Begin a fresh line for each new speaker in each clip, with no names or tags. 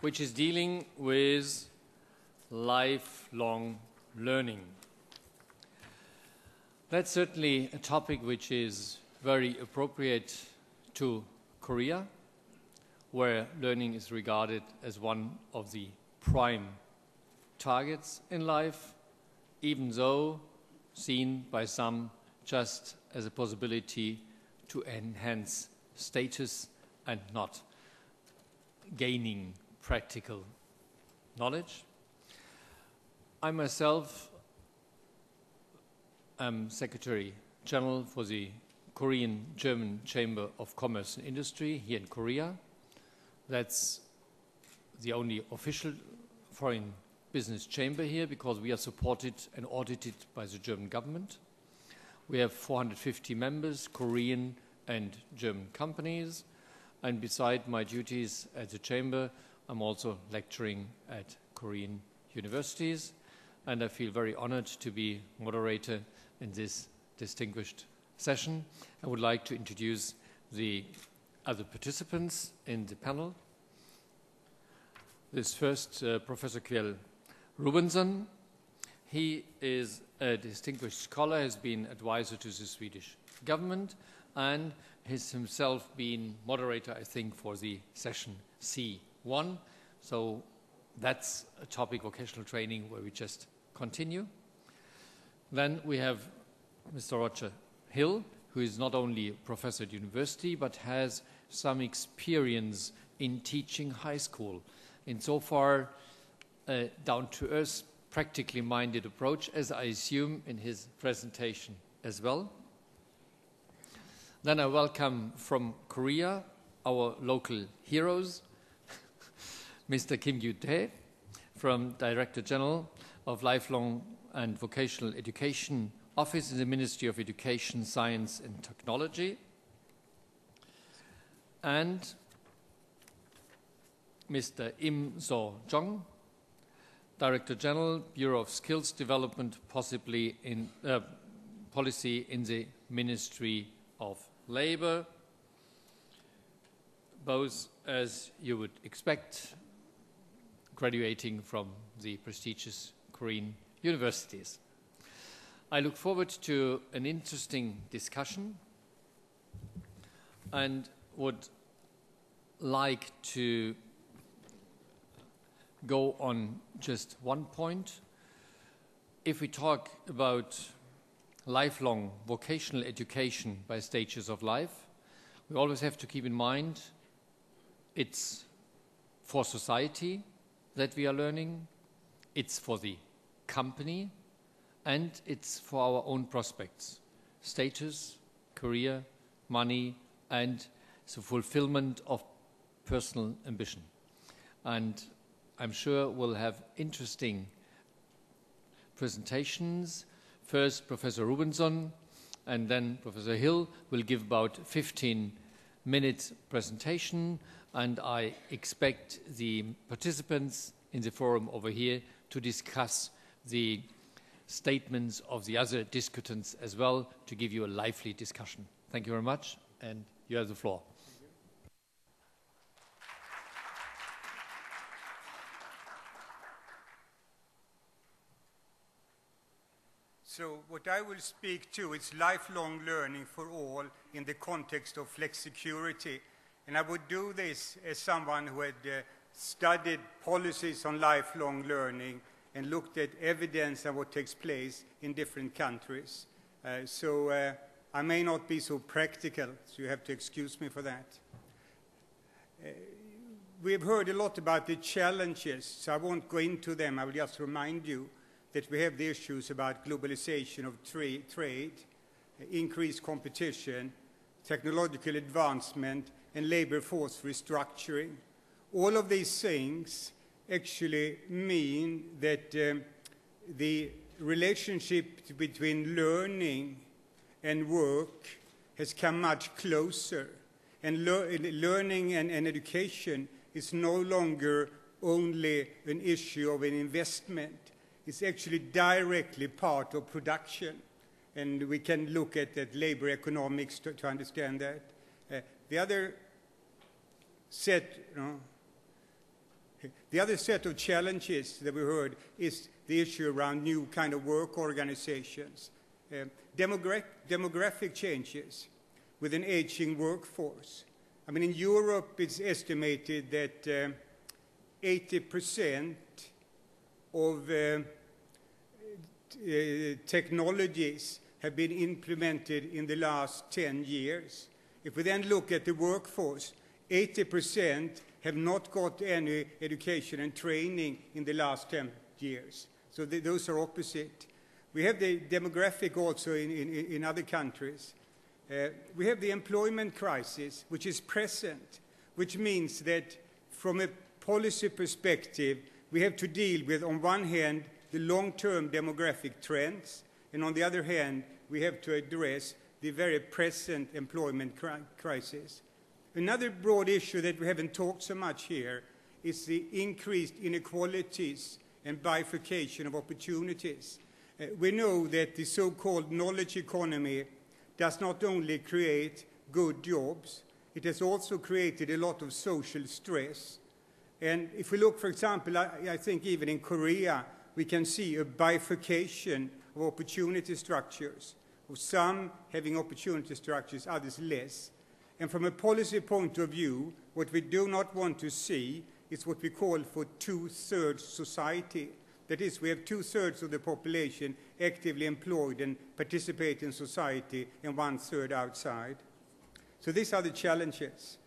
which is dealing with lifelong learning. That's certainly a topic which is very appropriate to Korea, where learning is regarded as one of the prime targets in life, even though seen by some just as a possibility to enhance status and not gaining practical knowledge. I myself am Secretary General for the Korean-German Chamber of Commerce and Industry here in Korea. That's the only official foreign business chamber here because we are supported and audited by the German government. We have 450 members, Korean and German companies, and beside my duties at the chamber, I'm also lecturing at Korean universities, and I feel very honored to be moderator in this distinguished session. I would like to introduce the other participants in the panel. This first, Professor Kjell Rubenson. He is a distinguished scholar, has been advisor to the Swedish government, and has himself been moderator, I think, for the session C1. So that's a topic, vocational training, where we just continue. Then we have Mr. Roger Hill, who is not only a professor at university, but has some experience in teaching high school. Insofar, down-to-earth, practically minded approach, as I assume in his presentation as well. Then I welcome from Korea our local heroes, Mr. Kim Gyu-tae, from Director General of Lifelong and Vocational Education Office in the Ministry of Education, Science and Technology, and Mr. Im So-jong, Director General, Bureau of Skills Development, possibly in policy in the Ministry of Labor, both, as you would expect, graduating from the prestigious Korean universities. I look forward to an interesting discussion and would like to go on just one point. If we talk about lifelong vocational education by stages of life, we always have to keep in mind it's for society that we are learning, it's for the company, and it's for our own prospects, status, career, money, and the fulfillment of personal ambition. And I'm sure we'll have interesting presentations. First, Professor Rubenson, and then Professor Hill will give about 15-minute presentation, and I expect the participants in the forum over here to discuss the statements of the other discutants as well, to give you a lively discussion. Thank you very much, and you have the floor.
So what I will speak to is lifelong learning for all in the context of flexicurity. And I would do this as someone who had studied policies on lifelong learning and looked at evidence and what takes place in different countries. So I may not be so practical, so you have to excuse me for that. We've heard a lot about the challenges, so I won't go into them. I will just remind you that we have the issues about globalization of trade, increased competition, technological advancement, and labor force restructuring. All of these things actually mean that the relationship between learning and work has come much closer. And learning and education is no longer only an issue of an investment. It's actually directly part of production. And we can look at labor economics to understand that. The other set The other set of challenges that we heard is the issue around new kind of work organizations, demographic changes with an aging workforce. I mean, in Europe, it's estimated that 80% of technologies have been implemented in the last 10 years. If we then look at the workforce, 80% have not got any education and training in the last 10 years. So those are opposite. We have the demographic also in other countries. We have the employment crisis, which is present, which means that from a policy perspective, we have to deal with, on one hand, the long-term demographic trends, and on the other hand, we have to address the very present employment crisis. Another broad issue that we haven't talked so much here is the increased inequalities and bifurcation of opportunities. We know that the so-called knowledge economy does not only create good jobs, it has also created a lot of social stress. And if we look, for example, I think even in Korea, we can see a bifurcation of opportunity structures, of some having opportunity structures, others less. And from a policy point of view, what we do not want to see is what we call for two-thirds society. That is, we have two-thirds of the population actively employed and participate in society, and one-third outside. So these are the challenges.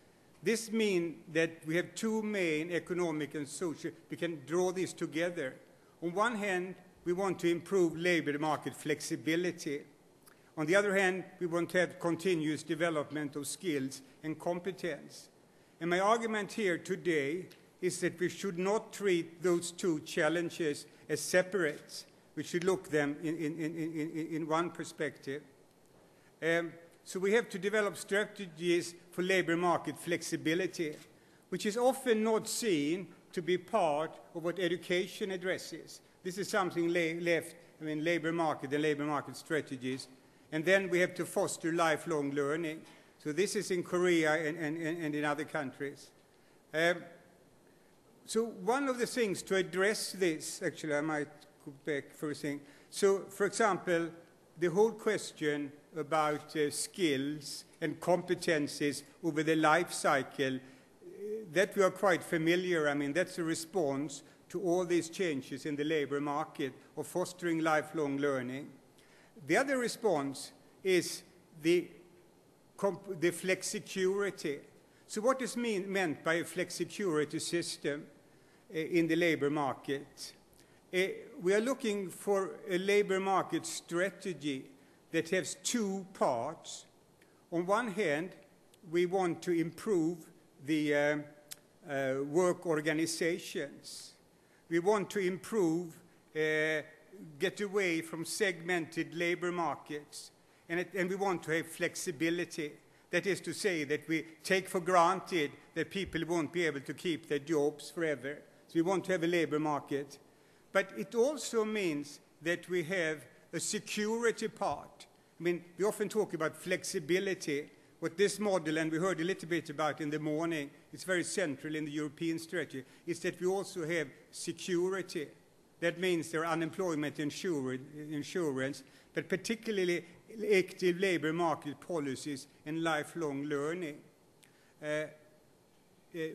This means that we have two main economic and social, we can draw these together. On one hand, we want to improve labor market flexibility. On the other hand, we want to have continuous development of skills and competence. And my argument here today is that we should not treat those two challenges as separate. We should look at them in one perspective. So we have to develop strategies for labor market flexibility, which is often not seen to be part of what education addresses. This is something left, labor market and labor market strategies. And then we have to foster lifelong learning. So this is in Korea and in other countries. So one of the things to address this, actually I might go back for a thing. So for example, the whole question about skills and competencies over the life cycle, that we are quite familiar. I mean, that's a response to all these changes in the labor market of fostering lifelong learning. The other response is the flexicurity. So what is meant by a flexicurity system in the labor market? We are looking for a labor market strategy that has two parts. On one hand, we want to improve the work organizations. We want to improve, get away from segmented labor markets, and we want to have flexibility. That is to say that we take for granted that people won't be able to keep their jobs forever. So we want to have a labor market. But it also means that we have a security part. I mean, we often talk about flexibility. What this model, and we heard a little bit about in the morning, it's very central in the European strategy, is that we also have security. That means there are unemployment insurance, but particularly active labor market policies and lifelong learning.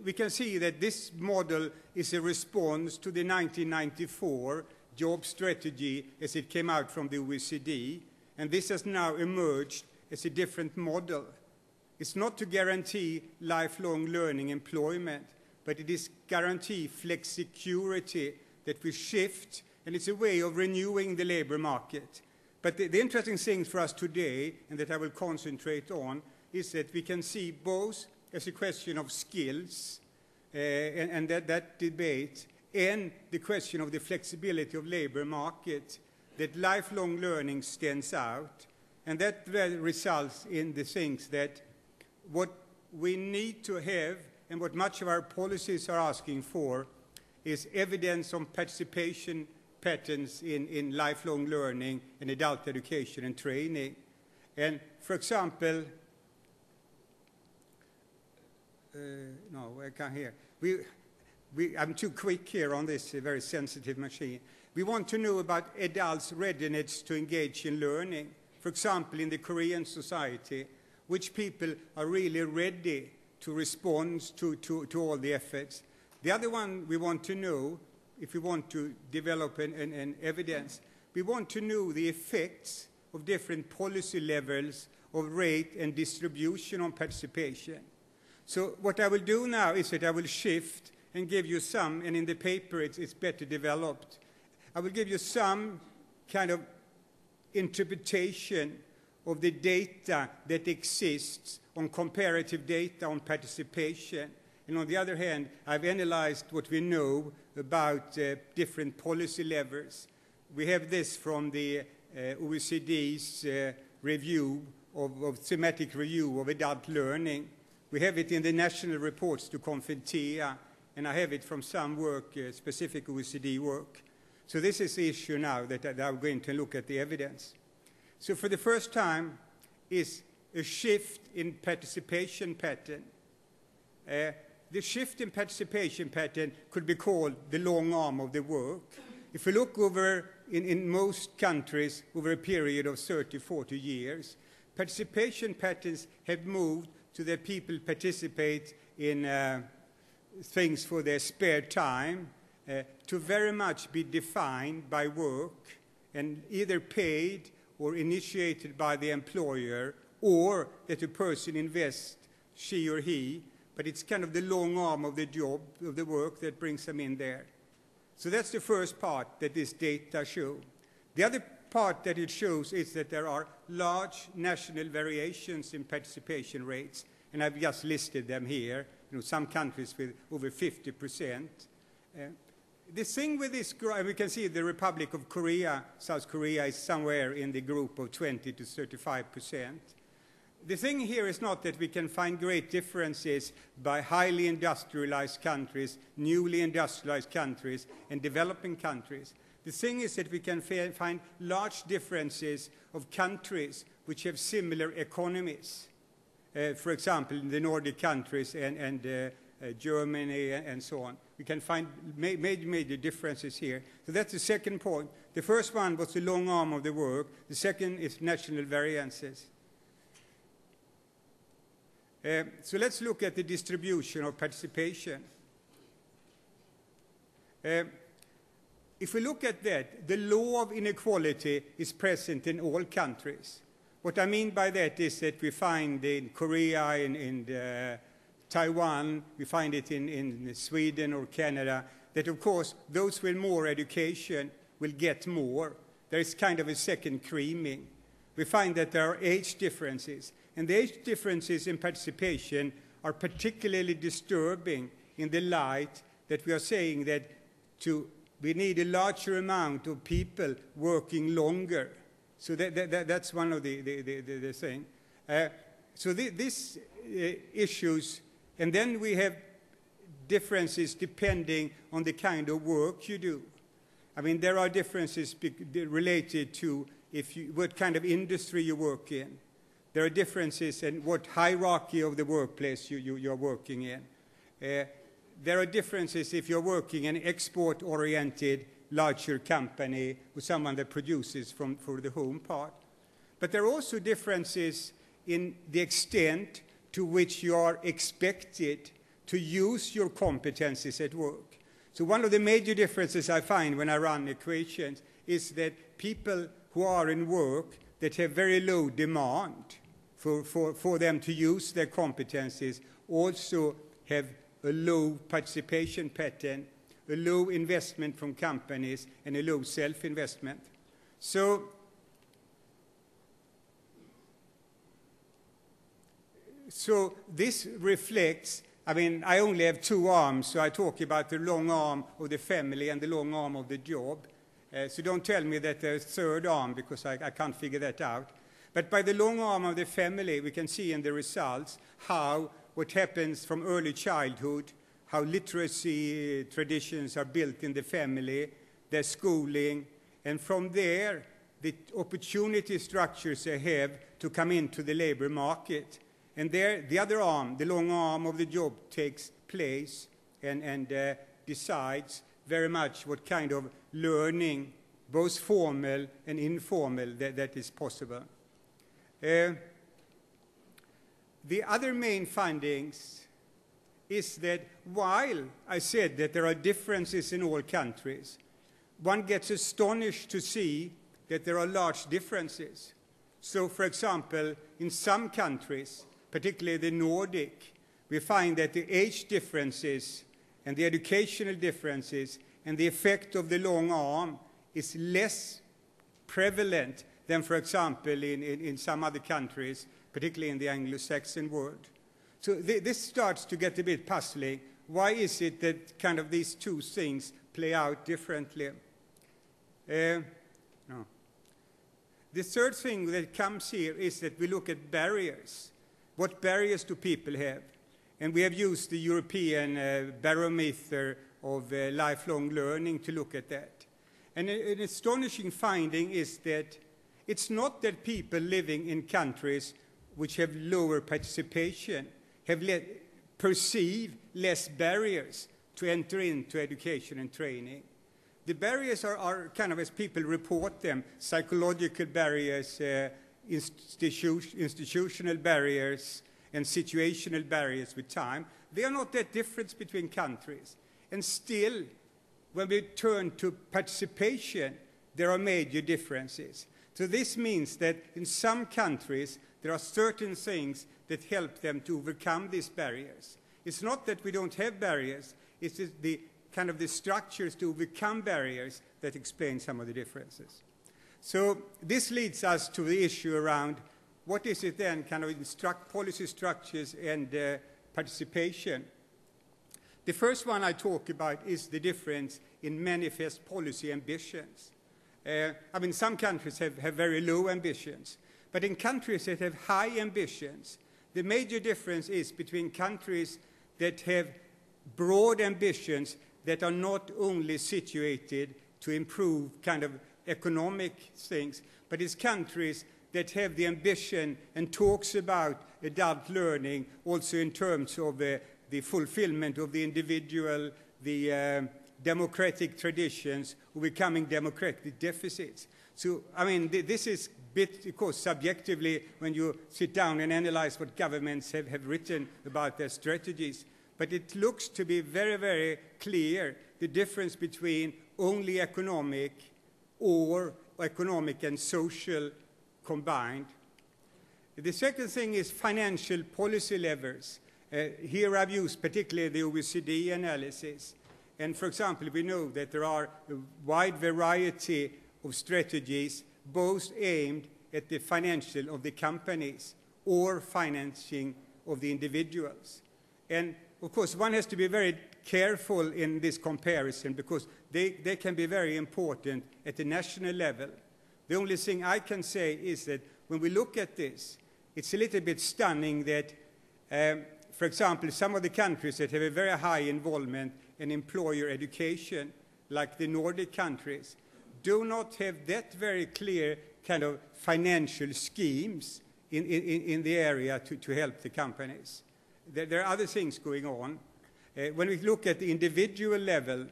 We can see that this model is a response to the 1994 job strategy as it came out from the OECD, and this has now emerged as a different model. It's not to guarantee lifelong learning employment, but it is guarantee flexicurity that we shift, and it's a way of renewing the labor market. But the interesting thing for us today, and that I will concentrate on, is that we can see both as a question of skills and that debate, and the question of the flexibility of labor market, that lifelong learning stands out, and that results in the things that what we need to have, and what much of our policies are asking for, is evidence on participation patterns in lifelong learning and adult education and training. And for example, no, I can't hear. I'm too quick here on this very sensitive machine. We want to know about adults' readiness to engage in learning. For example, in the Korean society, which people are really ready to respond to all the efforts. The other one we want to know, if we want to develop an evidence, we want to know the effects of different policy levels of rate and distribution on participation. So what I will do now is that I will shift and give you some, and in the paper it's better developed. I will give you some kind of interpretation of the data that exists on comparative data on participation. And on the other hand, I've analyzed what we know about different policy levels. We have this from the OECD's review of thematic review of adult learning. We have it in the national reports to Confentea, and I have it from some work, specific OECD work. So this is the issue now that I'm going to look at the evidence. So for the first time is a shift in participation pattern. The shift in participation pattern could be called the long arm of the work. If we look over in most countries over a period of 30, 40 years, participation patterns have moved to that people participate in things for their spare time to very much be defined by work and either paid or initiated by the employer, or that a person invests, she or he, but it's kind of the long arm of the job, of the work, that brings them in there. So that's the first part that this data show. The other part that it shows is that there are large national variations in participation rates, and I've just listed them here. You know, some countries with over 50%. The thing with this, we can see the Republic of Korea, South Korea, is somewhere in the group of 20 to 35%. The thing here is not that we can find great differences by highly industrialized countries, newly industrialized countries, and developing countries. The thing is that we can find large differences of countries which have similar economies. For example, in the Nordic countries and Germany and so on. We can find major differences here. So that's the second point. The first one was the long arm of the work. The second is national variances. So let's look at the distribution of participation. If we look at that, the law of inequality is present in all countries. What I mean by that is that we find in Korea, in Taiwan, we find it in Sweden or Canada, that of course those with more education will get more. There is kind of a second creaming. We find that there are age differences. And the age differences in participation are particularly disturbing in the light that we are saying that we need a larger amount of people working longer. So that's one of the thing. So these issues, and then we have differences depending on the kind of work you do. I mean, there are differences related to what kind of industry you work in. There are differences in what hierarchy of the workplace you're working in. There are differences if you're working in an export-oriented larger company with someone that produces for the home part. But there are also differences in the extent to which you are expected to use your competencies at work. So one of the major differences I find when I run equations is that people who are in work that have very low demand for them to use their competencies also have a low participation pattern, a low investment from companies, and a low self-investment. So this reflects, I mean, I only have two arms, so I talk about the long arm of the family and the long arm of the job. So don't tell me that there's a third arm, because I can't figure that out. But by the long arm of the family, we can see in the results what happens from early childhood, how literacy traditions are built in the family, their schooling, and from there, the opportunity structures they have to come into the labor market. And there, the other arm, the long arm of the job, takes place, and decides very much what kind of learning, both formal and informal, that is possible. The other main findings is that while I said that there are differences in all countries, one gets astonished to see that there are large differences. So, for example, in some countries, particularly the Nordic, we find that the age differences and the educational differences and the effect of the long arm is less prevalent than, for example, in some other countries, particularly in the Anglo-Saxon world. So this starts to get a bit puzzling. Why is it that kind of these two things play out differently? No. The third thing that comes here is that we look at barriers. What barriers do people have? And we have used the European barometer of lifelong learning to look at that. And an astonishing finding is that it's not that people living in countries which have lower participation perceive less barriers to enter into education and training. The barriers are kind of, as people report them, psychological barriers, institutional barriers, and situational barriers with time. They are not that different between countries. And still, when we turn to participation, there are major differences. So this means that in some countries, there are certain things that help them to overcome these barriers. It's not that we don't have barriers, it's just the kind of the structures to overcome barriers that explain some of the differences. So this leads us to the issue around what is it then, kind of policy structures and participation. The first one I talk about is the difference in manifest policy ambitions. I mean, some countries have very low ambitions, but in countries that have high ambitions, the major difference is between countries that have broad ambitions that are not only situated to improve kind of economic things, but it's countries that have the ambition and talks about adult learning also in terms of the fulfillment of the individual, the democratic traditions, becoming democratic deficits. So, I mean, this is bit, of course, subjectively when you sit down and analyze what governments have written about their strategies. But it looks to be very, very clear the difference between only economic or economic and social combined. The second thing is financial policy levers. Here I've used particularly the OECD analysis. And for example, we know that there are a wide variety of strategies, both aimed at the financial of the companies or financing of the individuals. And of course, one has to be very careful in this comparison because they can be very important at the national level. The only thing I can say is that when we look at this, it's a little bit stunning that, for example, some of the countries that have a very high involvement in employer education, like the Nordic countries, do not have that very clear kind of financial schemes in the area to help the companies. There are other things going on. When we look at the individual level,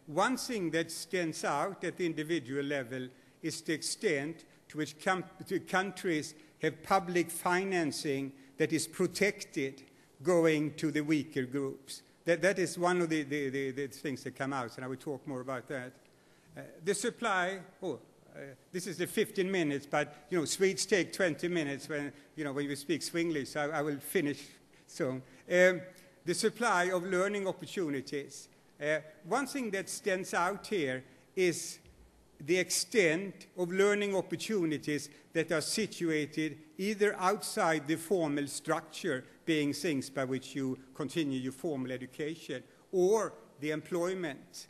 one thing that stands out at the individual level is the extent to which countries have public financing that is protected going to the weaker groups. That is one of the things that come out, and I will talk more about that. The supply, this is the 15 minutes, but, you know, Swedes take 20 minutes when you speak Swinglish, so I will finish soon. The supply of learning opportunities. One thing that stands out here is the extent of learning opportunities that are situated either outside the formal structure, being things by which you continue your formal education, or the employment.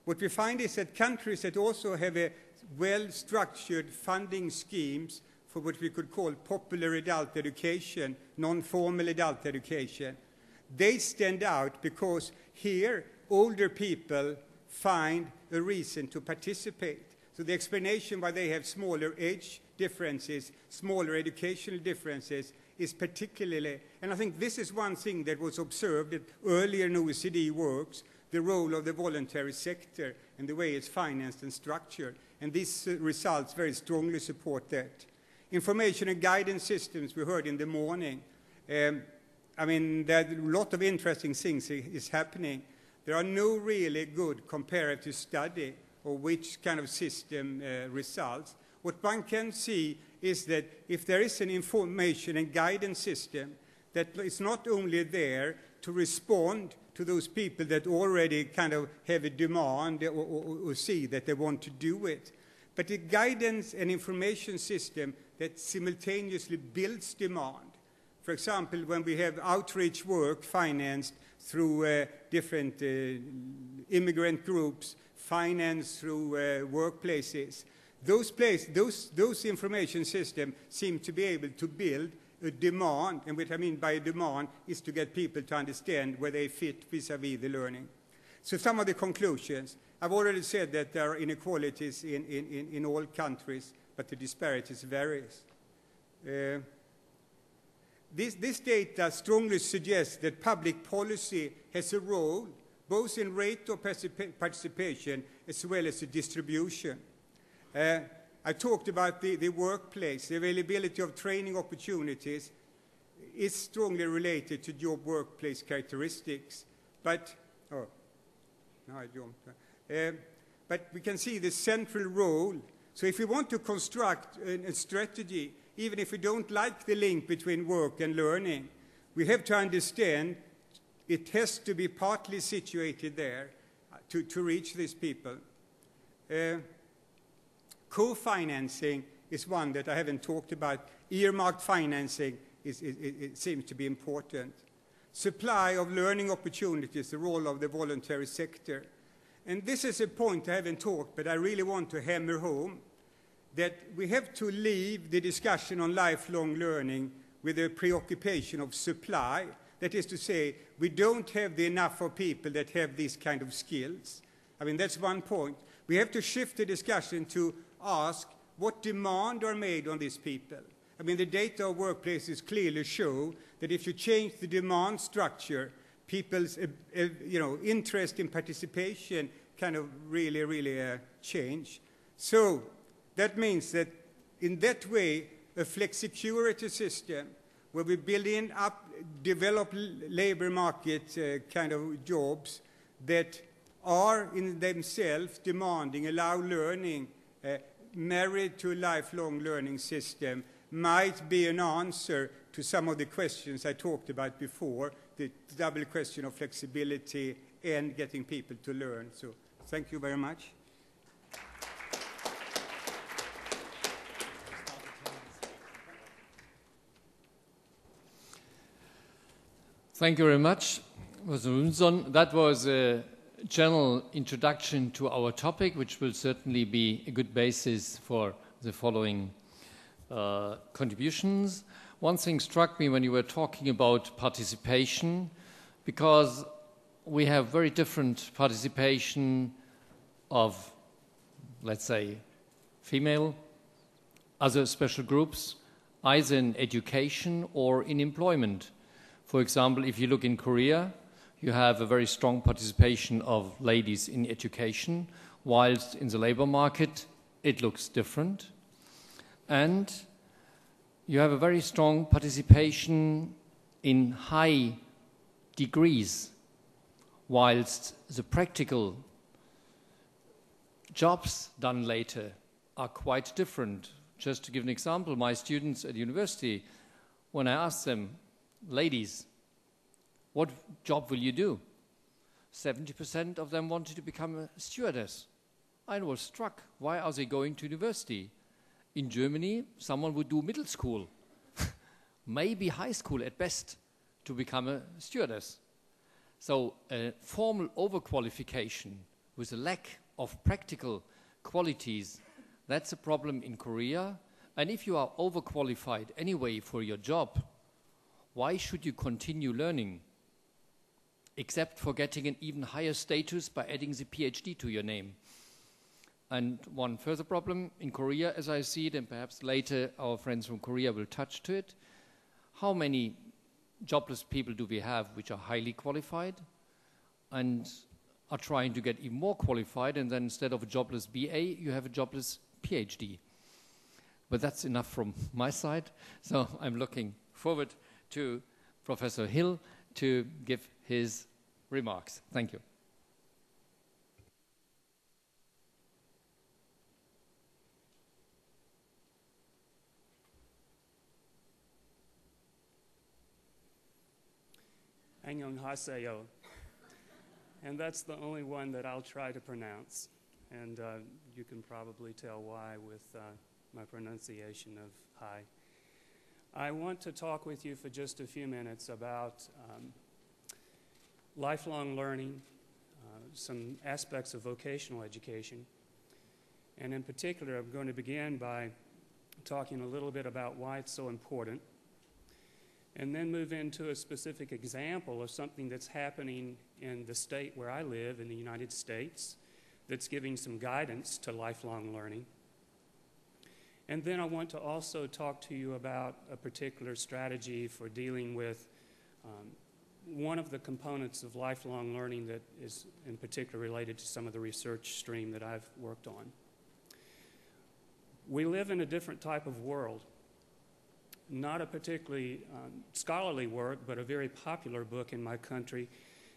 What we find is that countries that also have a well-structured funding schemes for what we could call popular adult education, non-formal adult education, they stand out because here older people find a reason to participate. So the explanation why they have smaller age differences, smaller educational differences, is particularly, and I think this is one thing that was observed at earlier in OECD works, the role of the voluntary sector and the way it's financed and structured. And these results very strongly support that. Information and guidance systems we heard in the morning. I mean, there are a lot of interesting things is happening. There are no really good comparative study of which kind of system results. What one can see is that if there is an information and guidance system that is not only there to respond to those people that already kind of have a demand or see that they want to do it, but a guidance and information system that simultaneously builds demand. For example, when we have outreach work financed through different immigrant groups, financed through workplaces, those information systems seem to be able to build a demand, and what I mean by a demand is to get people to understand where they fit vis-à-vis the learning. So some of the conclusions. I've already said that there are inequalities in all countries, but the disparities varies. This data strongly suggests that public policy has a role both in rate of participation as well as the distribution. I talked about the workplace. The availability of training opportunities is strongly related to job workplace characteristics. But we can see the central role. So if we want to construct a strategy, even if we don't like the link between work and learning, we have to understand it has to be partly situated there to reach these people. Co-financing is one that I haven't talked about. Earmarked financing it seems to be important. Supply of learning opportunities, the role of the voluntary sector. And this is a point I haven't talked, but I really want to hammer home that we have to leave the discussion on lifelong learning with a preoccupation of supply. That is to say, we don't have enough of people that have these kind of skills. I mean, that's one point. We have to shift the discussion to ask what demand are made on these people. I mean, the data of workplaces clearly show that if you change the demand structure, people's interest in participation kind of really change. So that means that in that way, a flexicurity system where we build in up, develop labor market kind of jobs that are in themselves demanding, allow learning, married to a lifelong learning system, might be an answer to some of the questions I talked about before, the double question of flexibility and getting people to learn. So thank you very much.
Thank you very much, Professor Rundson. That was a general introduction to our topic, which will certainly be a good basis for the following contributions. One thing struck me when you were talking about participation, because we have very different participation of, let's say, female, other special groups, either in education or in employment. For example, if you look in Korea, you have a very strong participation of ladies in education, whilst in the labor market it looks different. And you have a very strong participation in high degrees, whilst the practical jobs done later are quite different. Just to give an example, my students at university, when I asked them, ladies, what job will you do? 70% of them wanted to become a stewardess. I was struck. Why are they going to university? In Germany, someone would do middle school, maybe high school at best, to become a stewardess. So a formal overqualification with a lack of practical qualities, that's a problem in Korea. And if you are overqualified anyway for your job, why should you continue learning? Except for getting an even higher status by adding the PhD to your name. And one further problem in Korea, as I see it, and perhaps later our friends from Korea will touch to it, how many jobless people do we have which are highly qualified and are trying to get even more qualified, and then instead of a jobless BA, you have a jobless PhD. But that's enough from my side. So I'm looking forward to Professor Hill to give his remarks. Thank you.
Annyeonghaseyo. And that's the only one that I'll try to pronounce. And you can probably tell why with my pronunciation of hi. I want to talk with you for just a few minutes about lifelong learning, some aspects of vocational education. And in particular, I'm going to begin by talking a little bit about why it's so important, and then move into a specific example of something that's happening in the state where I live in the United States that's giving some guidance to lifelong learning. And then I want to also talk to you about a particular strategy for dealing with one of the components of lifelong learning that is in particular related to some of the research stream that I've worked on. We live in a different type of world. Not a particularly scholarly work, but a very popular book in my country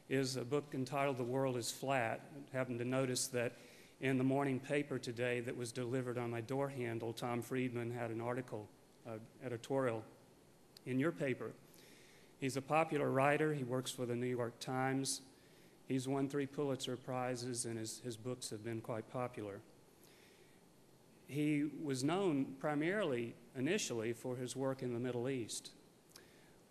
is a book entitled The World is Flat. I happened to notice that in the morning paper today that was delivered on my door handle, Tom Friedman had an article, editorial in your paper. He's a popular writer. He works for the New York Times. He's won 3 Pulitzer Prizes, and his books have been quite popular. He was known primarily, initially, for his work in the Middle East.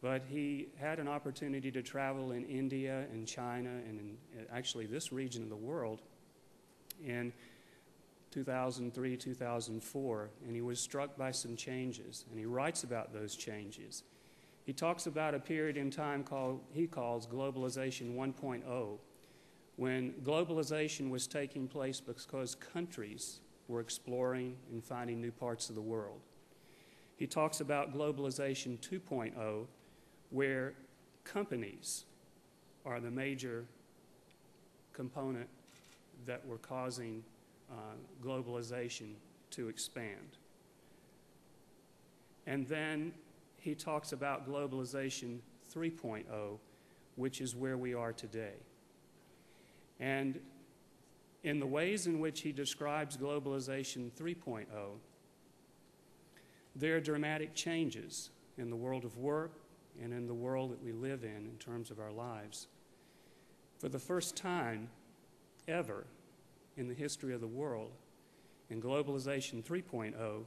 But he had an opportunity to travel in India and China and in actually this region of the world in 2003, 2004, and he was struck by some changes, and he writes about those changes. He talks about a period in time he calls globalization 1.0, when globalization was taking place because countries were exploring and finding new parts of the world. He talks about globalization 2.0, where companies are the major component that were causing globalization to expand. And then he talks about globalization 3.0, which is where we are today. And in the ways in which he describes globalization 3.0, there are dramatic changes in the world of work and in the world that we live in terms of our lives. For the first time ever in the history of the world, in globalization 3.0,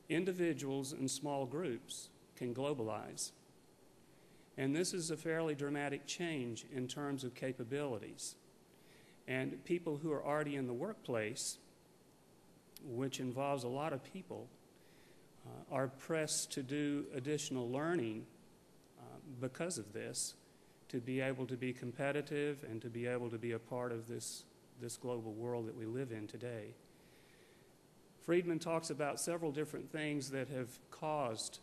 individuals and small groups can globalize. And this is a fairly dramatic change in terms of capabilities. And people who are already in the workplace, which involves a lot of people, are pressed to do additional learning because of this, to be able to be competitive and to be able to be a part of this global world that we live in today. Friedman talks about several different things that have caused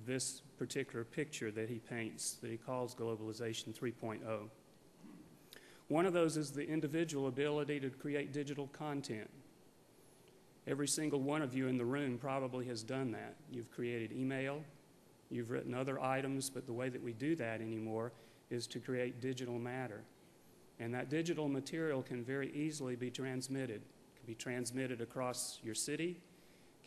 this particular picture that he paints, that he calls globalization 3.0. One of those is the individual ability to create digital content. Every single one of you in the room probably has done that. You've created email, you've written other items, but the way that we do that anymore is to create digital matter. And that digital material can very easily be transmitted. It can be transmitted across your city,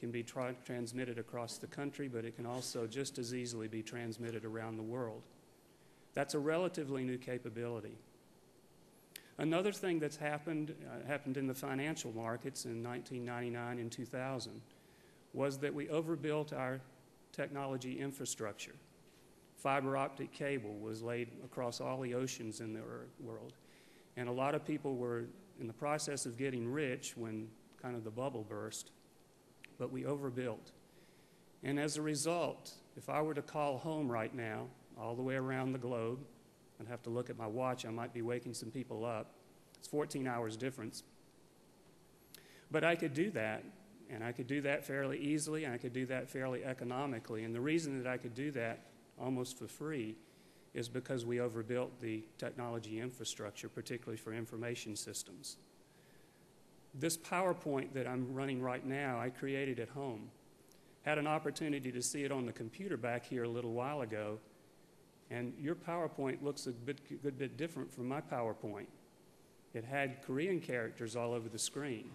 can be transmitted across the country, but it can also just as easily be transmitted around the world. That's a relatively new capability. Another thing that's happened in the financial markets in 1999 and 2000 was that we overbuilt our technology infrastructure. Fiber optic cable was laid across all the oceans in the world. And a lot of people were in the process of getting rich when kind of the bubble burst, but we overbuilt. And as a result, if I were to call home right now, all the way around the globe, I'd have to look at my watch. I might be waking some people up. It's 14 hours difference. But I could do that, and I could do that fairly easily, and I could do that fairly economically. And the reason that I could do that almost for free is because we overbuilt the technology infrastructure, particularly for information systems. This PowerPoint that I'm running right now, I created at home. Had an opportunity to see it on the computer back here a little while ago, and your PowerPoint looks a good bit different from my PowerPoint. It had Korean characters all over the screen.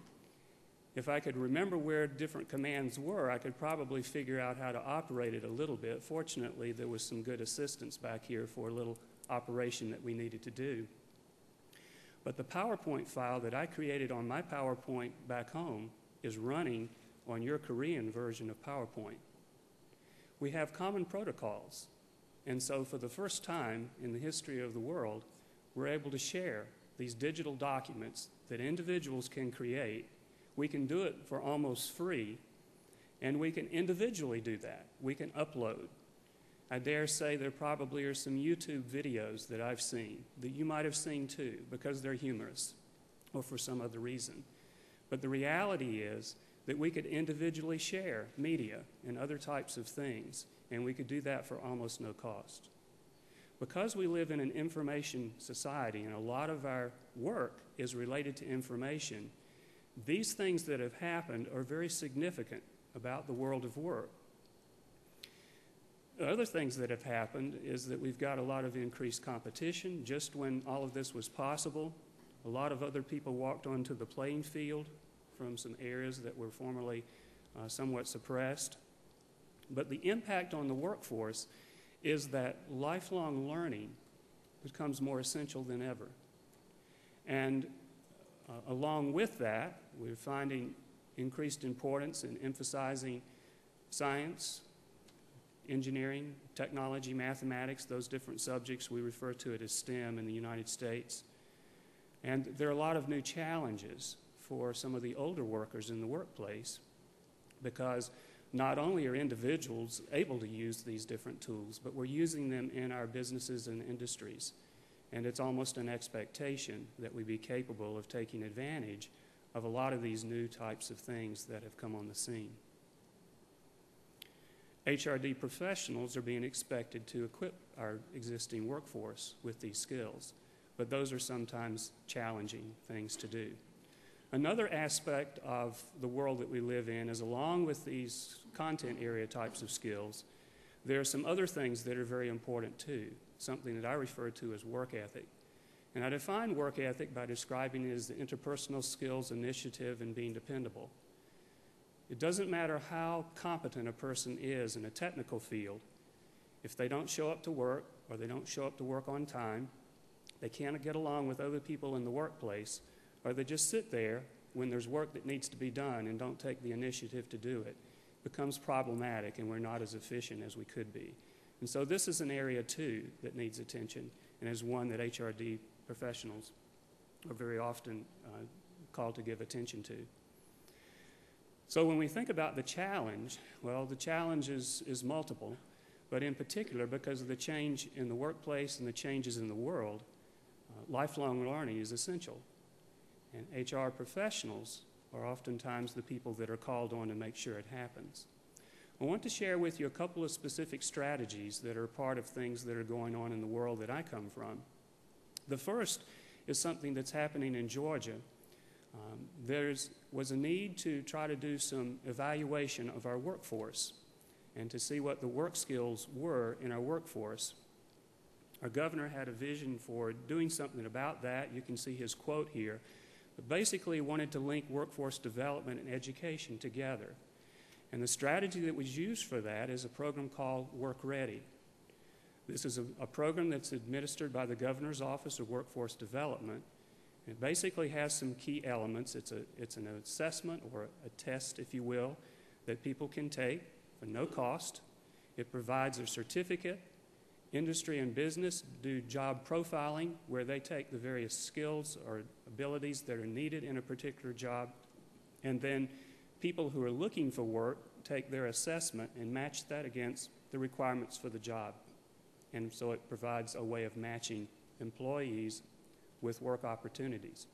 If I could remember where different commands were, I could probably figure out how to operate it a little bit. Fortunately, there was some good assistance back here for a little operation that we needed to do. But the PowerPoint file that I created on my PowerPoint back home is running on your Korean version of PowerPoint. We have common protocols, and so for the first time in the history of the world, we're able to share these digital documents that individuals can create. We can do it for almost free, and we can individually do that. We can upload. I dare say there probably are some YouTube videos that I've seen that you might have seen too, because they're humorous or for some other reason. But the reality is that we could individually share media and other types of things, and we could do that for almost no cost. Because we live in an information society and a lot of our work is related to information, these things that have happened are very significant about the world of work. The other things that have happened is that we've got a lot of increased competition. Just when all of this was possible, a lot of other people walked onto the playing field from some areas that were formerly somewhat suppressed. But the impact on the workforce is that lifelong learning becomes more essential than ever. And along with that, we're finding increased importance in emphasizing science, engineering, technology, mathematics, those different subjects. We refer to it as STEM in the United States. And there are a lot of new challenges for some of the older workers in the workplace, because not only are individuals able to use these different tools, but we're using them in our businesses and industries. And it's almost an expectation that we be capable of taking advantage of a lot of these new types of things that have come on the scene. HRD professionals are being expected to equip our existing workforce with these skills, but those are sometimes challenging things to do. Another aspect of the world that we live in is, along with these content area types of skills, there are some other things that are very important too, something that I refer to as work ethic. And I define work ethic by describing it as the interpersonal skills, initiative, and being dependable. It doesn't matter how competent a person is in a technical field. If they don't show up to work, or they don't show up to work on time, they can't get along with other people in the workplace, or they just sit there when there's work that needs to be done and don't take the initiative to do it, becomes problematic, and we're not as efficient as we could be. And so this is an area too that needs attention, and is one that HRD professionals are very often called to give attention to. So when we think about the challenge, well, the challenge is multiple, but in particular, because of the change in the workplace and the changes in the world, lifelong learning is essential. And HR professionals are oftentimes the people that are called on to make sure it happens. I want to share with you a couple of specific strategies that are part of things that are going on in the world that I come from. The first is something that's happening in Georgia. There was a need to try to do some evaluation of our workforce and to see what the work skills were in our workforce. Our governor had a vision for doing something about that. You can see his quote here. But basically, he wanted to link workforce development and education together. And the strategy that was used for that is a program called Work Ready. This is a program that's administered by the Governor's Office of Workforce Development. It basically has some key elements. It's an assessment, or a test, if you will, that people can take for no cost. It provides a certificate. Industry and business do job profiling, where they take the various skills or abilities that are needed in a particular job. And then people who are looking for work take their assessment and match that against the requirements for the job. And so it provides a way of matching employees with work opportunities.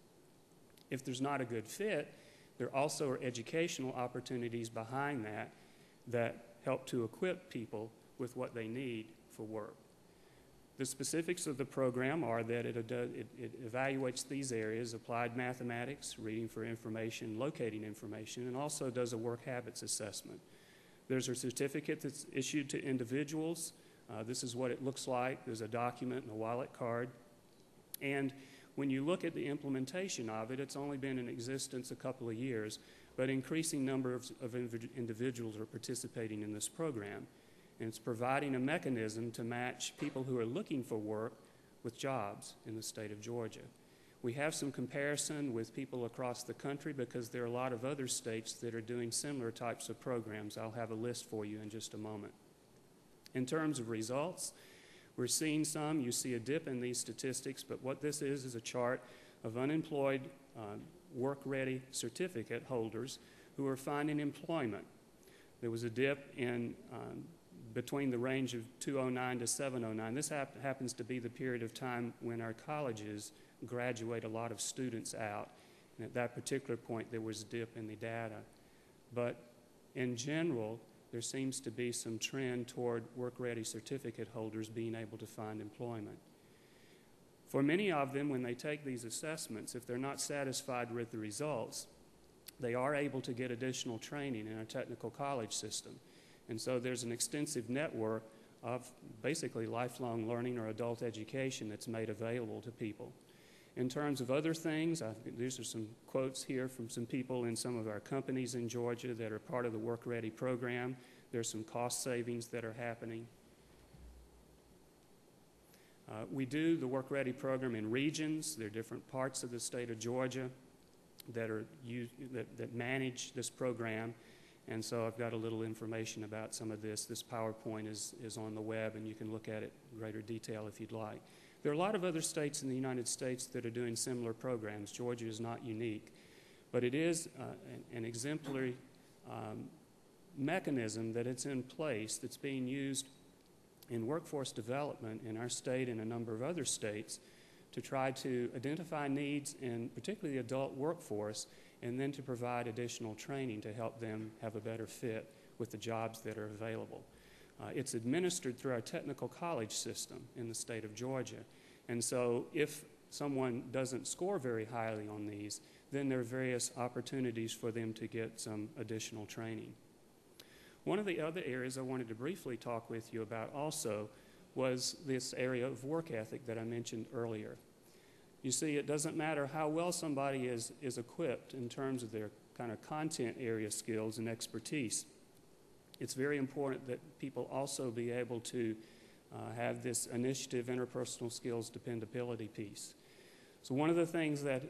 If there's not a good fit, there also are educational opportunities behind that that help to equip people with what they need for work. The specifics of the program are that it evaluates these areas: applied mathematics, reading for information, locating information, and also does a work habits assessment. There's a certificate that's issued to individuals. This is what it looks like. There's a document and a wallet card. And when you look at the implementation of it, it's only been in existence a couple of years, but increasing numbers of individuals are participating in this program. And it's providing a mechanism to match people who are looking for work with jobs in the state of Georgia. We have some comparison with people across the country because there are a lot of other states that are doing similar types of programs. I'll have a list for you in just a moment. In terms of results, we're seeing some. You see a dip in these statistics, but what this is a chart of unemployed work-ready certificate holders who are finding employment. There was a dip in between the range of 209 to 709. This happens to be the period of time when our colleges graduate a lot of students out. And at that particular point, there was a dip in the data. But in general, there seems to be some trend toward work-ready certificate holders being able to find employment. For many of them, when they take these assessments, if they're not satisfied with the results, they are able to get additional training in our technical college system. And so there's an extensive network of basically lifelong learning or adult education that's made available to people. In terms of other things, these are some quotes here from some people in some of our companies in Georgia that are part of the Work Ready program. There's some cost savings that are happening. We do the Work Ready program in regions. There are different parts of the state of Georgia that manage this program. And so I've got a little information about some of this. This PowerPoint is on the web, and you can look at it in greater detail if you'd like. There are a lot of other states in the United States that are doing similar programs. Georgia is not unique, but it is an exemplary mechanism that it's in place that's being used in workforce development in our state and a number of other states to try to identify needs in particularly the adult workforce, and then to provide additional training to help them have a better fit with the jobs that are available. It's administered through our technical college system in the state of Georgia. And so if someone doesn't score very highly on these, then there are various opportunities for them to get some additional training. One of the other areas I wanted to briefly talk with you about also was this area of work ethic that I mentioned earlier. You see, it doesn't matter how well somebody is equipped in terms of their kind of content area skills and expertise. It's very important that people also be able to have this initiative, interpersonal skills, dependability piece. So one of the things that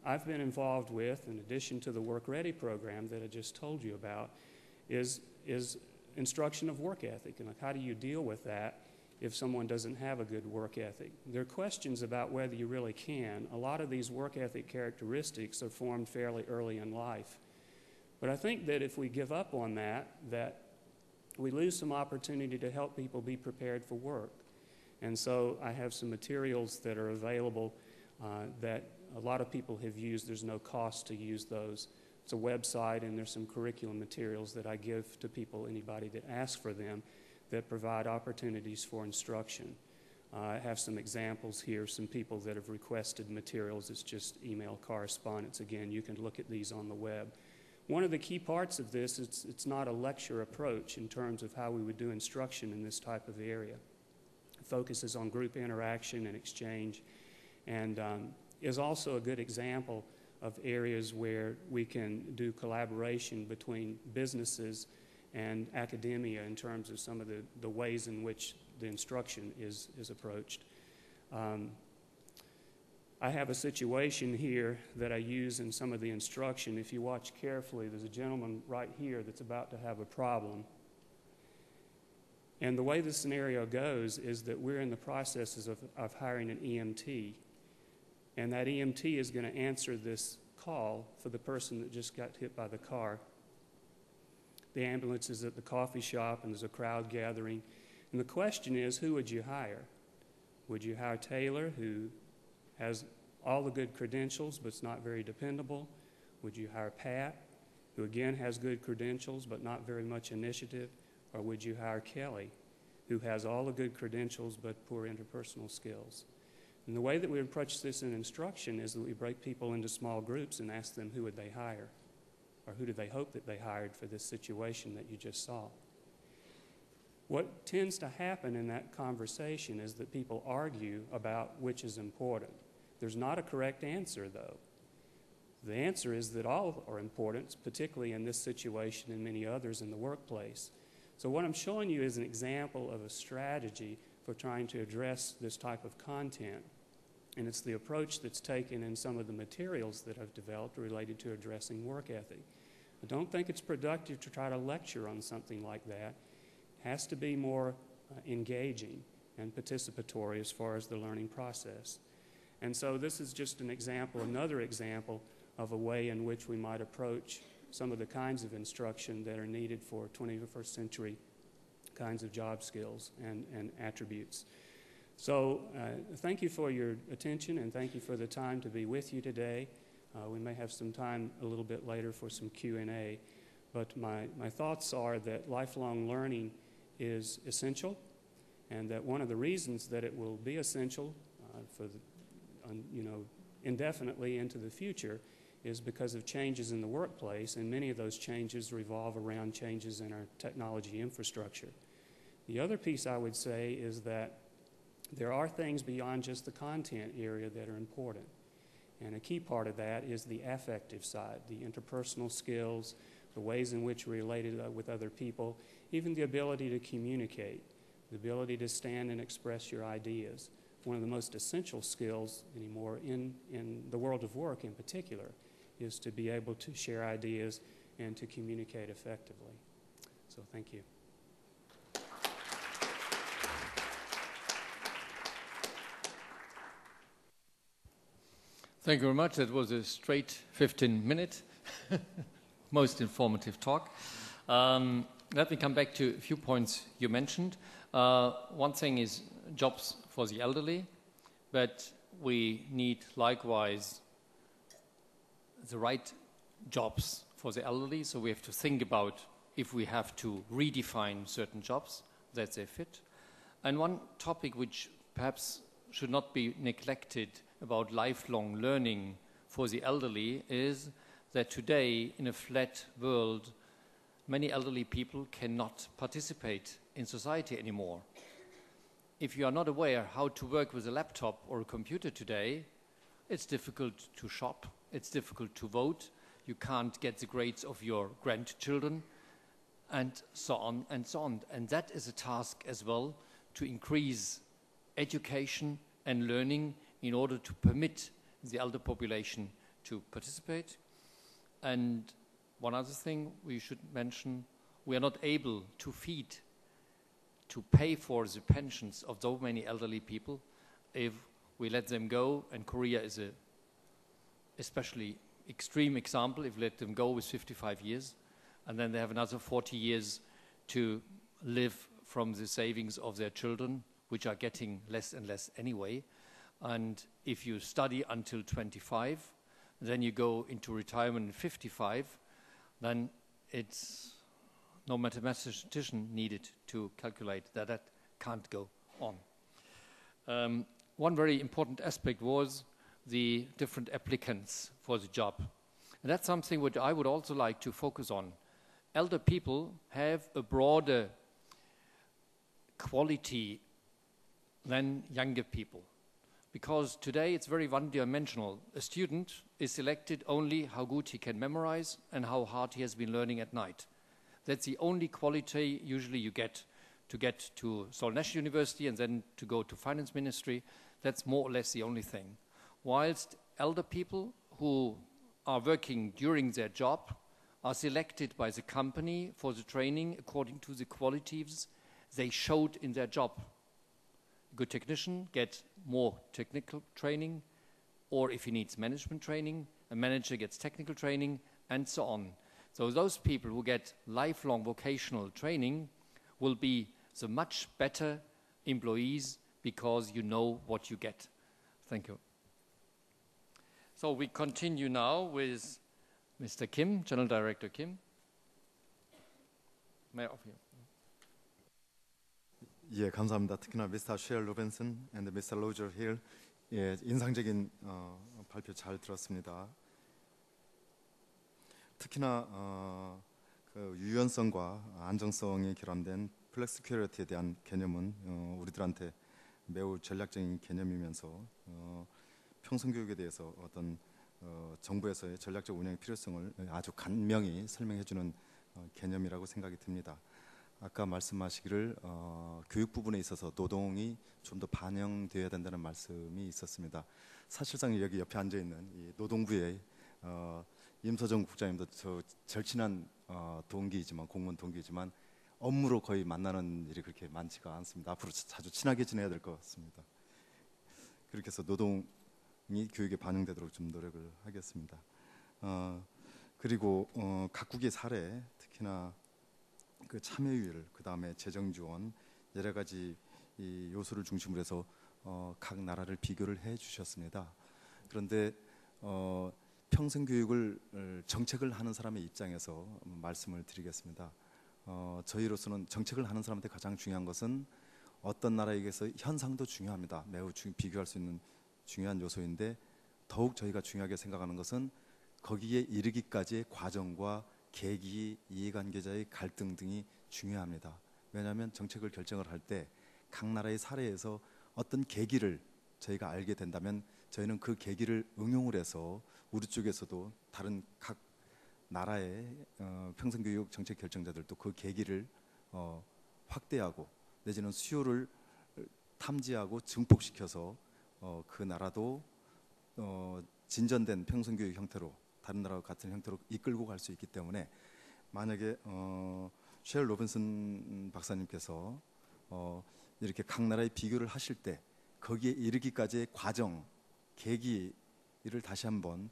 I've been involved with, in addition to the Work Ready program that I just told you about, is instruction of work ethic. And like, how do you deal with that if someone doesn't have a good work ethic? There are questions about whether you really can. A lot of these work ethic characteristics are formed fairly early in life. But I think that if we give up on that we lose some opportunity to help people be prepared for work. And so I have some materials that are available that a lot of people have used. There's no cost to use those. It's a website, and there's some curriculum materials that I give to people, anybody that asks for them, that provide opportunities for instruction. I have some examples here, some people that have requested materials. It's just email correspondence. Again, you can look at these on the web. One of the key parts of this is it's not a lecture approach in terms of how we would do instruction in this type of area. It focuses on group interaction and exchange, and is also a good example of areas where we can do collaboration between businesses and academia in terms of some of the ways in which the instruction is approached. I have a situation here that I use in some of the instruction. If you watch carefully, there's a gentleman right here that's about to have a problem. And the way the scenario goes is that we're in the processes of hiring an EMT. And that EMT is going to answer this call for the person that just got hit by the car. The ambulance is at the coffee shop, and there's a crowd gathering. And the question is, who would you hire? Would you hire Taylor, who has all the good credentials but's not very dependable? Would you hire Pat, who again has good credentials but not very much initiative? Or would you hire Kelly, who has all the good credentials but poor interpersonal skills. And the way that we approach this in instruction is that we break people into small groups and ask them who would they hire, or who do they hope that they hired for this situation that you just saw. What tends to happen in that conversation is that people argue about which is important. There's not a correct answer, though. The answer is that all are important, particularly in this situation and many others in the workplace. So what I'm showing you is an example of a strategy for trying to address this type of content. And it's the approach that's taken in some of the materials that I've developed related to addressing work ethic. I don't think it's productive to try to lecture on something like that. It has to be more engaging and participatory as far as the learning process. And so this is just an example, another example of a way in which we might approach some of the kinds of instruction that are needed for 21st century kinds of job skills and attributes. So thank you for your attention, and thank you for the time to be with you today. We may have some time a little bit later for some Q&A, but my thoughts are that lifelong learning is essential, and that one of the reasons that it will be essential for indefinitely into the future is because of changes in the workplace, and many of those changes revolve around changes in our technology infrastructure. The other piece I would say is that there are things beyond just the content area that are important. And a key part of that is the affective side, the interpersonal skills, the ways in which we're related with other people, even the ability to communicate, the ability to stand and express your ideas. One of the most essential skills anymore in the world of work in particular is to be able to share ideas and to communicate effectively. So thank you.
Thank you very much. That was a straight 15-minute, most informative talk. Let me come back to a few points you mentioned. One thing is jobs for the elderly, but we need likewise the right jobs for the elderly. So we have to think about if we have to redefine certain jobs that they fit. And one topic which perhaps should not be neglected about lifelong learning for the elderly is that today, in a flat world, many elderly people cannot participate in society anymore. If you are not aware how to work with a laptop or a computer today, it's difficult to shop, it's difficult to vote, you can't get the grades of your grandchildren, and so on and so on. And that is a task as well, to increase education and learning in order to permit the elder population to participate. And one other thing we should mention, we are not able to pay for the pensions of so many elderly people if we let them go, and Korea is a especially extreme example. If we let them go with 55 years, and then they have another 40 years to live from the savings of their children, which are getting less and less anyway. And if you study until 25, then you go into retirement at 55, then it's no mathematician needed to calculate that that can't go on. One very important aspect was the different applicants for the job. And that's something which I would also like to focus on. Elder people have a broader quality than younger people. Because today it's very one-dimensional. A student is selected only how good he can memorize and how hard he has been learning at night. That's the only quality usually you get to Seoul National University and then to go to finance ministry. That's more or less the only thing. Whilst elder people who are working during their job are selected by the company for the training according to the qualities they showed in their job. A good technician gets more technical training, or if he needs management training, a manager gets technical training, and so on. So those people who get lifelong vocational training will be the much better employees because you know what you get. Thank you. So we continue now with Mr. Kim, General Director Kim. May I offer you?
예, 감사합니다. 특히나 미스터 쉘 로벤슨 and 미스터 로저 힐, 예, 인상적인 발표 잘 들었습니다. 특히나 그 유연성과 안정성이 결합된 플렉스큐리티에 대한 개념은 우리들한테 매우 전략적인 개념이면서 평성교육에 대해서 어떤 정부에서의 전략적 운영의 필요성을 아주 간명히 설명해주는 개념이라고 생각이 듭니다. 아까 말씀하시기를 교육 부분에 있어서 노동이 좀 더 반영되어야 된다는 말씀이 있었습니다. 사실상 여기 옆에 앉아 있는 이 노동부의 임서정 국장님도 저 절친한 동기이지만 공무원 동기이지만 업무로 거의 만나는 일이 그렇게 많지가 않습니다. 앞으로 자주 친하게 지내야 될 것 같습니다. 그렇게 해서 노동이 교육에 반영되도록 좀 노력을 하겠습니다. 그리고 각국의 사례, 특히나 그 참여율, 그 다음에 재정 지원 여러 가지 이 요소를 중심으로 해서 각 나라를 비교를 해주셨습니다. 그런데 평생교육을 정책을 하는 사람의 입장에서 말씀을 드리겠습니다. 저희로서는 정책을 하는 사람한테 가장 중요한 것은 어떤 나라에게서 현상도 중요합니다. 매우 비교할 수 있는 중요한 요소인데 더욱 저희가 중요하게 생각하는 것은 거기에 이르기까지의 과정과 계기, 이해관계자의 갈등 등이 중요합니다. 왜냐하면 정책을 결정을 할 때 각 나라의 사례에서 어떤 계기를 저희가 알게 된다면 저희는 그 계기를 응용을 해서 우리 쪽에서도 다른 각 나라의 평생교육 정책 결정자들도 그 계기를 확대하고 내지는 수요를 탐지하고 증폭시켜서 그 나라도 진전된 평생교육 형태로 다른 나라와 같은 형태로 이끌고 갈 수 있기 때문에 만약에 쉘 로빈슨 박사님께서 이렇게 각 나라의 비교를 하실 때 거기에 이르기까지의 과정, 계기를 다시 한번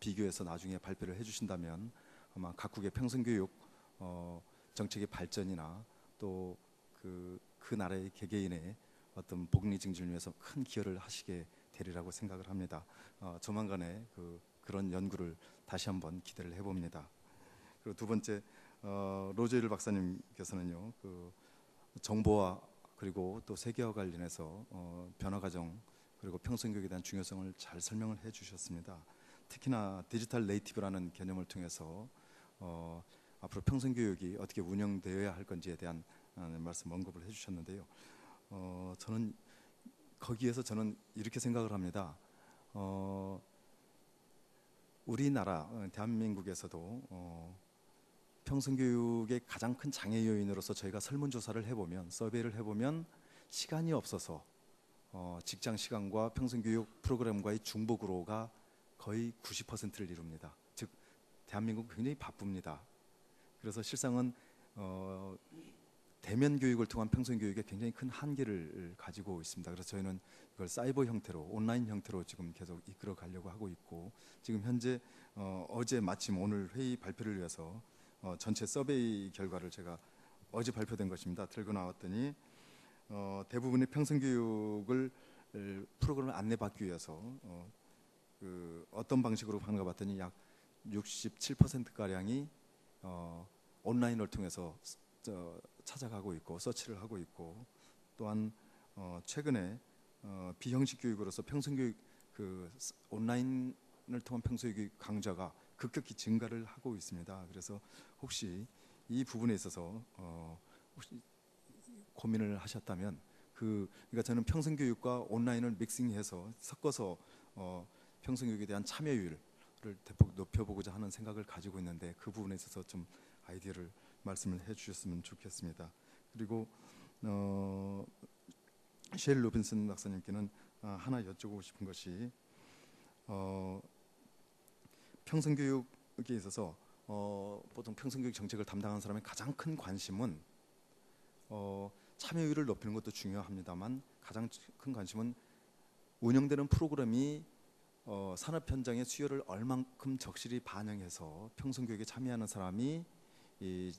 비교해서 나중에 발표를 해주신다면 아마 각국의 평생교육 정책의 발전이나 또 그 나라의 개개인의 어떤 복리 증진을 위해서 큰 기여를 하시게 되리라고 생각을 합니다. 조만간에 그런 연구를 다시 한번 기대를 해봅니다. 그리고 두 번째, 로제일 박사님께서는요, 그 정보화 그리고 또 세계화 관련해서 변화 과정 그리고 평생교육에 대한 중요성을 잘 설명을 해주셨습니다. 특히나 디지털 네이티브라는 개념을 통해서 앞으로 평생교육이 어떻게 운영되어야 할 건지에 대한 말씀 언급을 해주셨는데요. 저는 거기에서 이렇게 생각을 합니다. 우리나라 대한민국에서도 평생교육의 가장 큰 장애 요인으로서 저희가 설문조사를 해보면 서베이를 해보면 시간이 없어서 직장 시간과 평생교육 프로그램과의 중복으로가 거의 90%를 이룹니다. 즉 대한민국 굉장히 바쁩니다. 그래서 실상은 대면 교육을 통한 평생교육에 굉장히 큰 한계를 가지고 있습니다. 그래서 저희는 이걸 사이버 형태로 온라인 형태로 지금 계속 이끌어 가려고 하고 있고 지금 현재 어제 마침 오늘 회의 발표를 위해서 전체 서베이 결과를 제가 어제 발표된 것입니다. 들고 나왔더니 대부분의 평생교육을 프로그램을 안내받기 위해서 어떤 방식으로 하는가 봤더니 약 67%가량이 온라인을 통해서 찾아가고 있고 서치를 하고 있고 또한 최근에 비형식 교육으로서 평생교육 온라인을 통한 평생교육 강좌가 급격히 증가를 하고 있습니다. 그래서 혹시 이 부분에 있어서 혹시 고민을 하셨다면 그러니까 저는 평생교육과 온라인을 믹싱해서 섞어서 평생교육에 대한 참여율을 대폭 높여보고자 하는 생각을 가지고 있는데 그 부분에 있어서 좀 아이디어를 말씀을 해주셨으면 좋겠습니다. 그리고 쉘 로빈슨 박사님께는 하나 여쭤보고 싶은 것이 평생교육에 있어서 보통 평생교육 정책을 담당하는 사람의 가장 큰 관심은 참여율을 높이는 것도 중요합니다만 가장 큰 관심은 운영되는 프로그램이 산업 현장의 수요를 얼만큼 적실히 반영해서 평생교육에 참여하는 사람이 이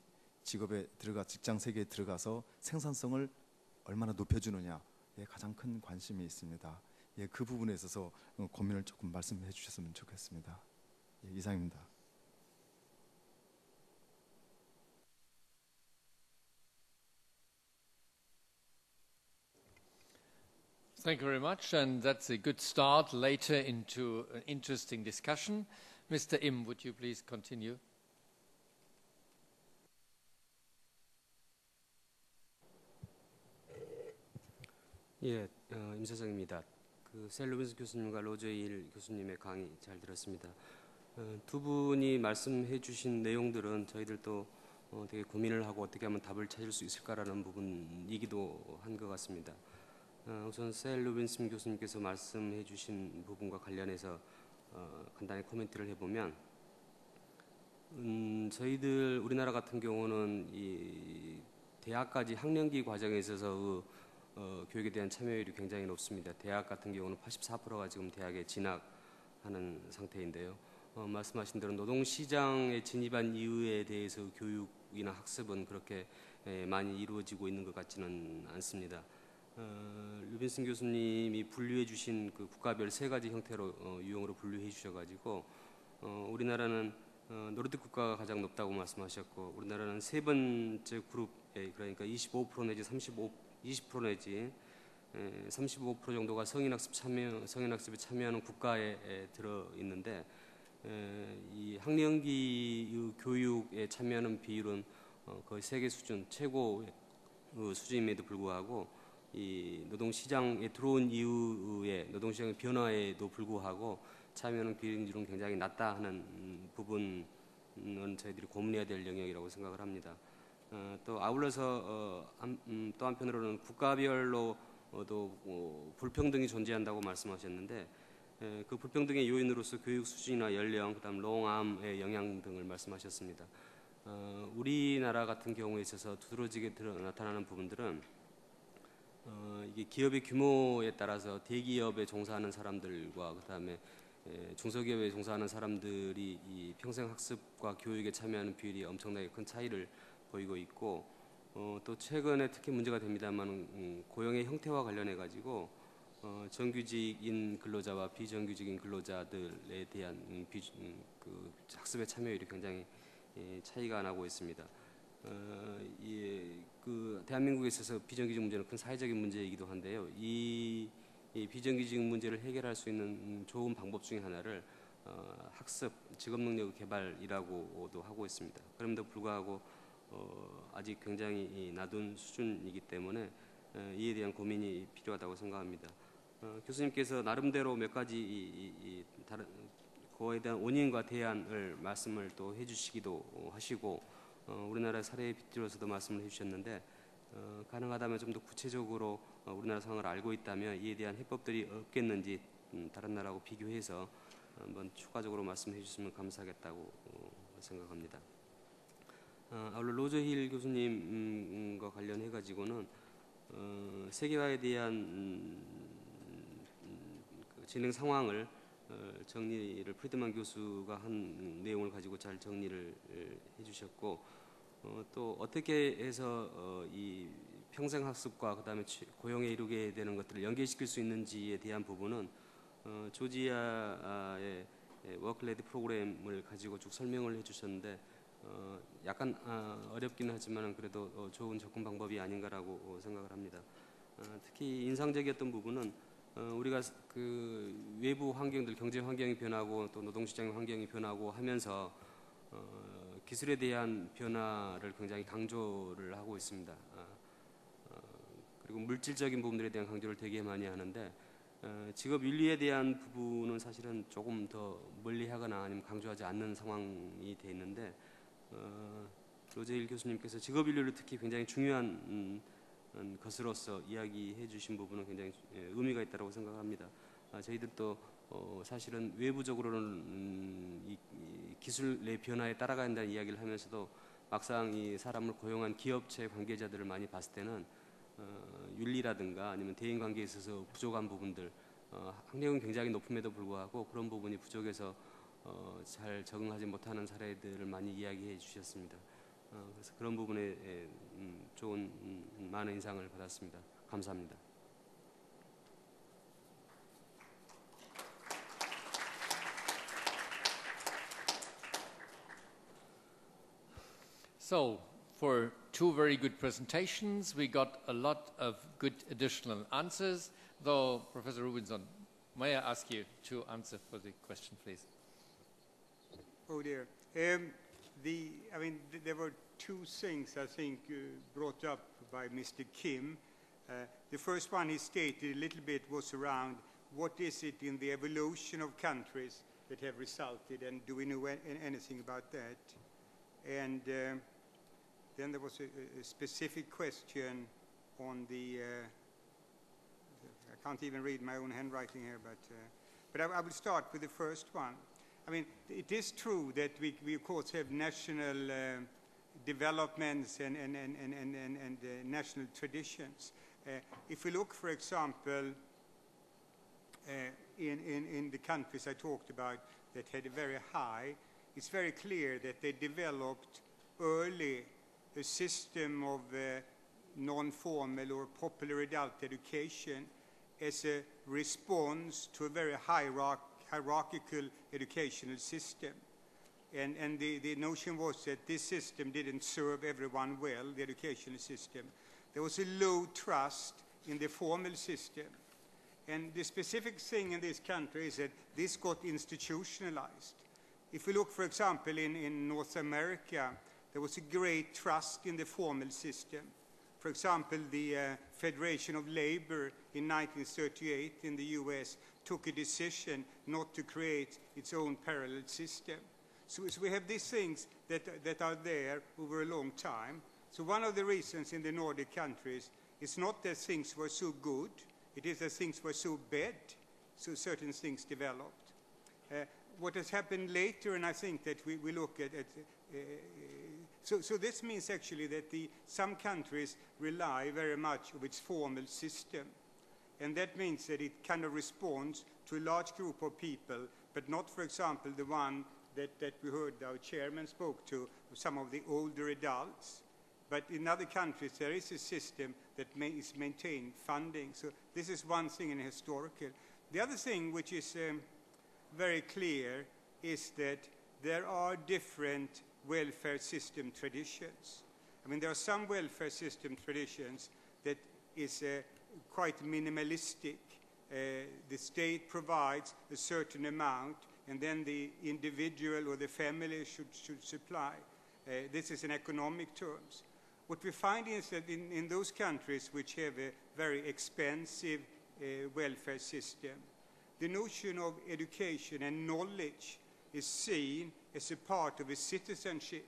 직업에 직장 세계에 들어가서 생산성을 얼마나 높여주느냐에 가장 큰 관심이 있습니다. 예, 그 부분에 있어서 고민을 조금 말씀해 주셨으면 좋겠습니다. 예, 이상입니다.
Thank you very much, and that's a good start later into an interesting discussion. Mr. Im, would you please continue?
예, 임 사장입니다. 셀 로빈스 교수님과 로저일 교수님의 강의 잘 들었습니다. 두 분이 말씀해 주신 내용들은 저희들도 되게 고민을 하고 어떻게 하면 답을 찾을 수 있을까라는 부분이기도 한 것 같습니다. 우선 셀 로빈스 교수님께서 말씀해 주신 부분과 관련해서 간단히 코멘트를 해보면 저희들 우리나라 같은 경우는 이 대학까지 학년기 과정에 있어서 교육에 대한 참여율이 굉장히 높습니다. 대학 같은 경우는 84%가 지금 대학에 진학하는 상태인데요. 말씀하신 대로 노동시장에 진입한 이유에 대해서 교육이나 학습은 그렇게 많이 이루어지고 있는 것 같지는 않습니다. 루빈슨 교수님이 분류해 주신 그 국가별 세 가지 형태로 유형으로 분류해 주셔가지고 우리나라는 노르딕 국가가 가장 높다고 말씀하셨고 우리나라는 세 번째 그룹에 그러니까 25% 내지 20% 내지 35% 정도가 성인학습에 참여하는 국가에 들어 있는데 이 학령기 교육에 참여하는 비율은 거의 세계 수준 최고 수준임에도 불구하고 이 노동시장에 들어온 이후에 노동시장의 변화에도 불구하고 참여하는 비율은 굉장히 낮다 하는 부분은 저희들이 고민해야 될 영역이라고 생각을 합니다. 또 아울러서 또 한편으로는 국가별로도 불평등이 존재한다고 말씀하셨는데 그 불평등의 요인으로서 교육 수준이나 연령, 그다음 롱암의 영향 등을 말씀하셨습니다. 우리나라 같은 경우에 있어서 두드러지게 나타나는 부분들은 이게 기업의 규모에 따라서 대기업에 종사하는 사람들과 그다음에 중소기업에 종사하는 사람들이 이 평생학습과 교육에 참여하는 비율이 엄청나게 큰 차이를 보이고 있고 또 최근에 특히 문제가 됩니다만 고용의 형태와 관련해 가지고 정규직인 근로자와 비정규직인 근로자들에 대한 그 학습의 참여율이 굉장히 차이가 나고 있습니다. 그 대한민국에 있어서 비정규직 문제는 큰 사회적인 문제이기도 한데요. 이 비정규직 문제를 해결할 수 있는 좋은 방법 중에 하나를 학습, 직업능력 개발이라고도 하고 있습니다. 그럼에도 불구하고 아직 굉장히 낮은 수준이기 때문에 이에 대한 고민이 필요하다고 생각합니다. 교수님께서 나름대로 몇 가지 다른 그거에 대한 원인과 대안을 말씀을 또 해주시기도 하시고 우리나라 사례에 빗들어서도 말씀을 해주셨는데 가능하다면 좀 더 구체적으로 우리나라 상황을 알고 있다면 이에 대한 해법들이 없겠는지 다른 나라하고 비교해서 한번 추가적으로 말씀해 주시면 감사하겠다고 생각합니다. 아울러 로저힐 교수님과 관련해 가지고는 세계화에 대한 그 진행 상황을 정리를 프리드만 교수가 한 내용을 가지고 잘 정리를 해주셨고 또 어떻게 해서 이 평생학습과 그다음에 고용에 이르게 되는 것들을 연계시킬 수 있는지에 대한 부분은 조지아의 워크레디 프로그램을 가지고 쭉 설명을 해주셨는데 약간 어렵기는 하지만 그래도 좋은 접근 방법이 아닌가라고 생각을 합니다. 특히 인상적이었던 부분은 우리가 그 외부 환경들, 경제 환경이 변하고 또 노동시장 환경이 변하고 하면서 기술에 대한 변화를 굉장히 강조를 하고 있습니다. 그리고 물질적인 부분들에 대한 강조를 되게 많이 하는데 직업 윤리에 대한 부분은 사실은 조금 더 멀리하거나 아니면 강조하지 않는 상황이 돼 있는데 로제일 교수님께서 직업 윤리를 특히 굉장히 중요한 것으로서 이야기해 주신 부분은 굉장히 의미가 있다고 생각합니다. 저희들도 사실은 외부적으로는 이 기술의 변화에 따라가야 한다는 이야기를 하면서도 막상 이 사람을 고용한 기업체 관계자들을 많이 봤을 때는 윤리라든가 아니면 대인관계에 있어서 부족한 부분들 학력은 굉장히 높음에도 불구하고 그런 부분이 부족해서 잘 적응하지 못하는 사례들을 많이 이야기해 주셨습니다. 그래서 그런 부분에 좋은 많은 인상을 받았습니다. 감사합니다.
So, for two very good presentations, we got a lot of good additional answers. Though, Professor Rubinson, may I ask you to answer for the question, please?
Oh dear. There were two things I think brought up by Mr. Kim. The first one he stated a little bit was around what is it in the evolution of countries that have resulted, and do we know anything about that? And then there was a specific question on the, I can't even read my own handwriting here, but I will start with the first one. I mean, it is true that we of course have national developments and national traditions. If we look, for example, in the countries I talked about that had a very high, it's very clear that they developed early a system of non-formal or popular adult education as a response to a very hierarchical educational system. And the notion was that this system didn't serve everyone well, the educational system. There was a low trust in the formal system. And the specific thing in this country is that this got institutionalized. If we look, for example, in North America, there was a great trust in the formal system. For example, the Federation of Labor in 1938 in the US took a decision not to create its own parallel system. So we have these things that are there over a long time. So one of the reasons in the Nordic countries is not that things were so good, it is that things were so bad, so certain things developed. What has happened later, and I think that we look at so this means actually that some countries rely very much on its formal system. And that means that it kind of responds to a large group of people, but not, for example, the one that we heard our chairman spoke to, some of the older adults. But in other countries, there is a system that is maintained funding. So this is one thing in historical. The other thing which is very clear is that there are different welfare system traditions. I mean, there are some welfare system traditions that is quite minimalistic. The state provides a certain amount, and then the individual or the family should supply. This is in economic terms. What we find is that in those countries which have a very expensive welfare system, the notion of education and knowledge is seen as a part of a citizenship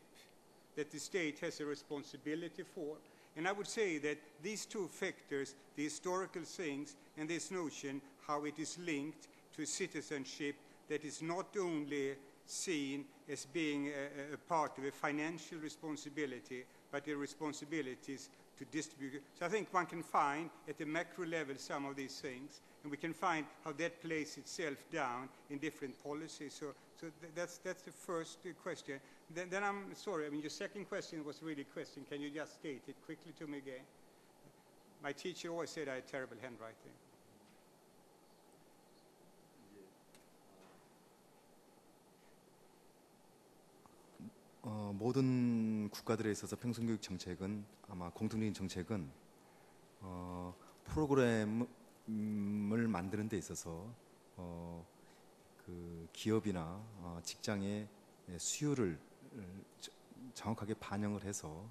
that the state has a responsibility for. And I would say that these two factors, the historical things and this notion, how it is linked to a citizenship that is not only seen as being a part of a financial responsibility, but the responsibilities to distribute. So I think one can find at the macro level some of these things, and we can find how that plays itself down in different policies. So that's the first question. Then I'm sorry, I mean, your second question was really a question. Can you just state it quickly to me again? My teacher always said I had terrible handwriting.
모든 국가들에 있어서 평생교육 정책은 아마 공통적인 정책은 프로그램을 만드는 데 있어서 그 기업이나 직장의 수요를 정확하게 반영을 해서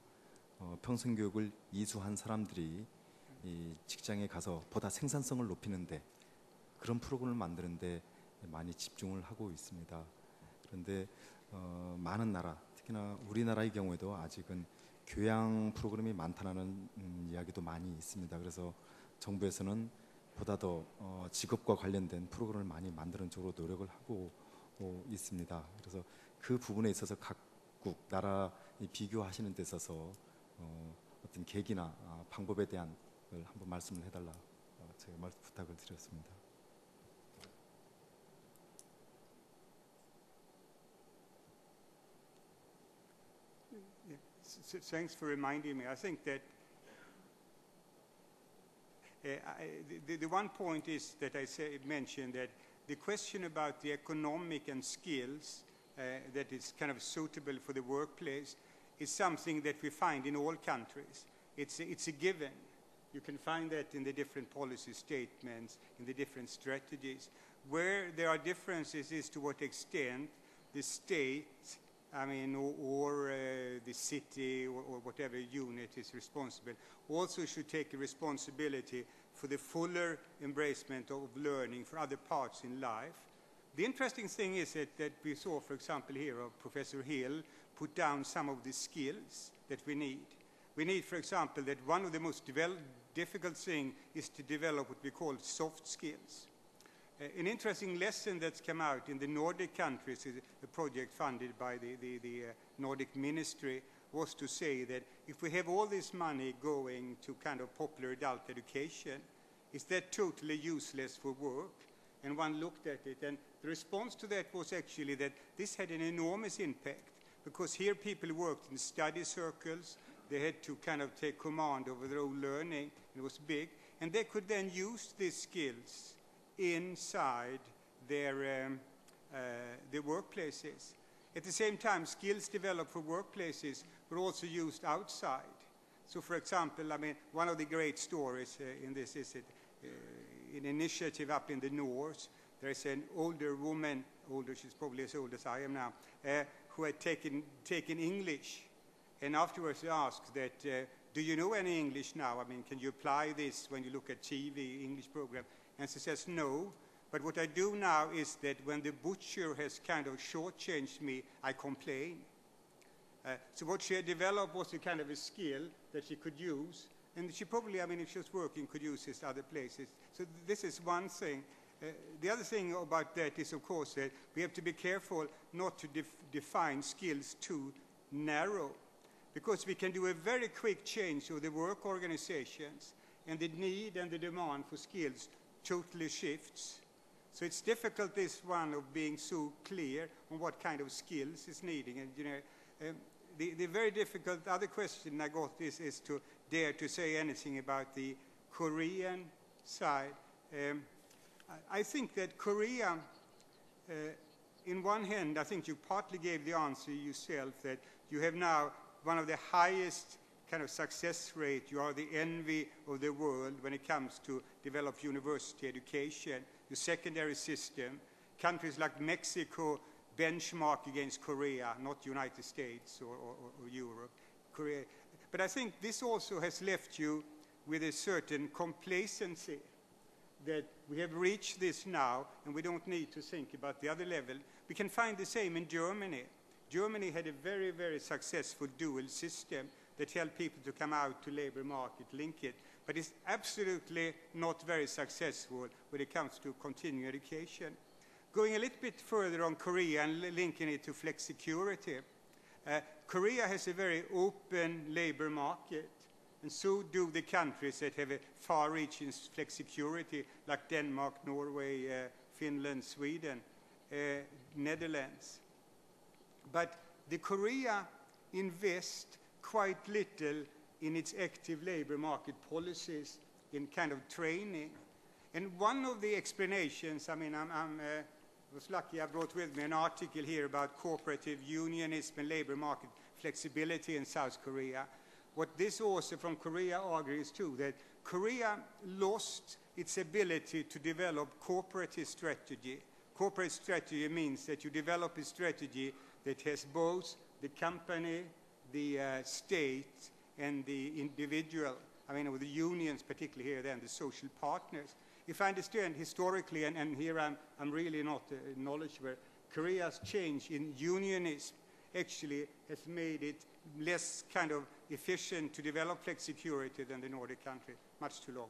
평생교육을 이수한 사람들이 이 직장에 가서 보다 생산성을 높이는데 그런 프로그램을 만드는데 많이 집중을 하고 있습니다. 그런데 많은 나라, 특히나 우리나라의 경우에도 아직은 교양 프로그램이 많다는 이야기도 많이 있습니다. 그래서 정부에서는 보다 더 직업과 관련된 프로그램을 많이 만드는 쪽으로 노력을 하고 있습니다. 그래서 그 부분에 있어서 각국 나라 비교하시는 데 있어서 어떤 계기나 방법에 대한 걸 한번 말씀을 해달라 제가 부탁을 드렸습니다.
Thanks for reminding me. I think that the one point is that I mentioned that the question about the economic and skills that is kind of suitable for the workplace is something that we find in all countries. It's a given. You can find that in the different policy statements, in the different strategies. Where there are differences is to what extent the state, or the city or whatever unit is responsible, also should take a responsibility for the fuller embracement of learning for other parts in life. The interesting thing is that we saw, for example, here of Professor Hill put down some of the skills that we need. We need, for example, that one of the most difficult things is to develop what we call soft skills. An interesting lesson that's come out in the Nordic countries, a project funded by the Nordic Ministry, was to say that if we have all this money going to kind of popular adult education, is that totally useless for work? And one looked at it, and the response to that was actually that this had an enormous impact, because here people worked in study circles, they had to kind of take command over their own learning, it was big, and they could then use these skills inside their workplaces. At the same time, skills developed for workplaces were also used outside. So, for example, one of the great stories in this is an initiative up in the north. There is an older woman, she's probably as old as I am now, who had taken English, and afterwards asked that, do you know any English now? Can you apply this when you look at TV, English program? And she says, no, but what I do now is that when the butcher has kind of shortchanged me, I complain. So what she had developed was a kind of a skill that she could use, and she probably, if she was working, could use this other places. So this is one thing. The other thing about that is, of course, that we have to be careful not to define skills too narrow, because we can do a very quick change of the work organizations, and the need and the demand for skills totally shifts. So it's difficult, this one, of being so clear on what kind of skills is needing. And the very difficult other question I got is to dare to say anything about the Korean side. I think that Korea, in one hand, I think you partly gave the answer yourself, that you have now one of the highest kind of success rate. You are the envy of the world when it comes to develop university education. The secondary system, countries like Mexico benchmark against Korea, not United States or Europe, Korea. But I think this also has left you with a certain complacency, that we have reached this now and we don't need to think about the other level. We can find the same in Germany. Germany had a very, very successful dual system that helped people to come out to labor market, link it. But it's absolutely not very successful when it comes to continuing education. Going a little bit further on Korea and linking it to flexicurity, Korea has a very open labor market, and so do the countries that have a far-reaching flexicurity, like Denmark, Norway, Finland, Sweden, Netherlands. But the Korea invests quite little in its active labor market policies, in kind of training. And one of the explanations, I was lucky, I brought with me an article here about cooperative unionism and labor market flexibility in South Korea. What this author from Korea argues too, that Korea lost its ability to develop cooperative strategy. Corporate strategy means that you develop a strategy that has both the company, the state, and the individual, with the unions, particularly here then, the social partners. If I understand historically, and here I'm really not knowledgeable, Korea's change in unionism actually has made it less kind of efficient to develop flexicurity than the Nordic country, much too long.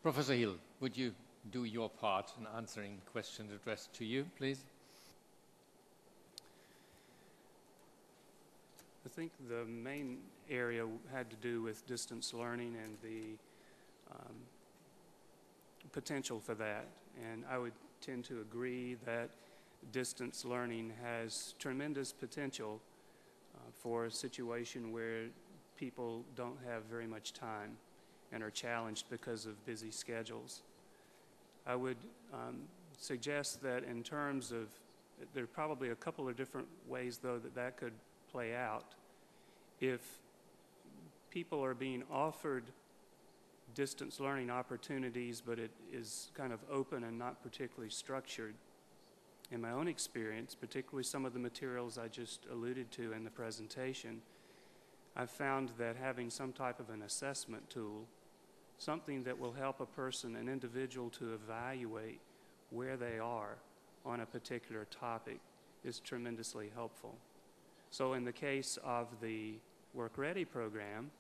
Professor Hill, would you do your part in answering questions addressed to you, please?
I think the main area had to do with distance learning and the potential for that. And I would tend to agree that distance learning has tremendous potential for a situation where people don't have very much time and are challenged because of busy schedules. I would suggest that in terms of, there are probably a couple of different ways, though, that could play out. If people are being offered distance learning opportunities, but it is kind of open and not particularly structured. In my own experience, particularly some of the materials I just alluded to in the presentation, I've found that having some type of an assessment tool, something that will help a person, an individual, to evaluate where they are on a particular topic is tremendously helpful. So in the case of the Work Ready program,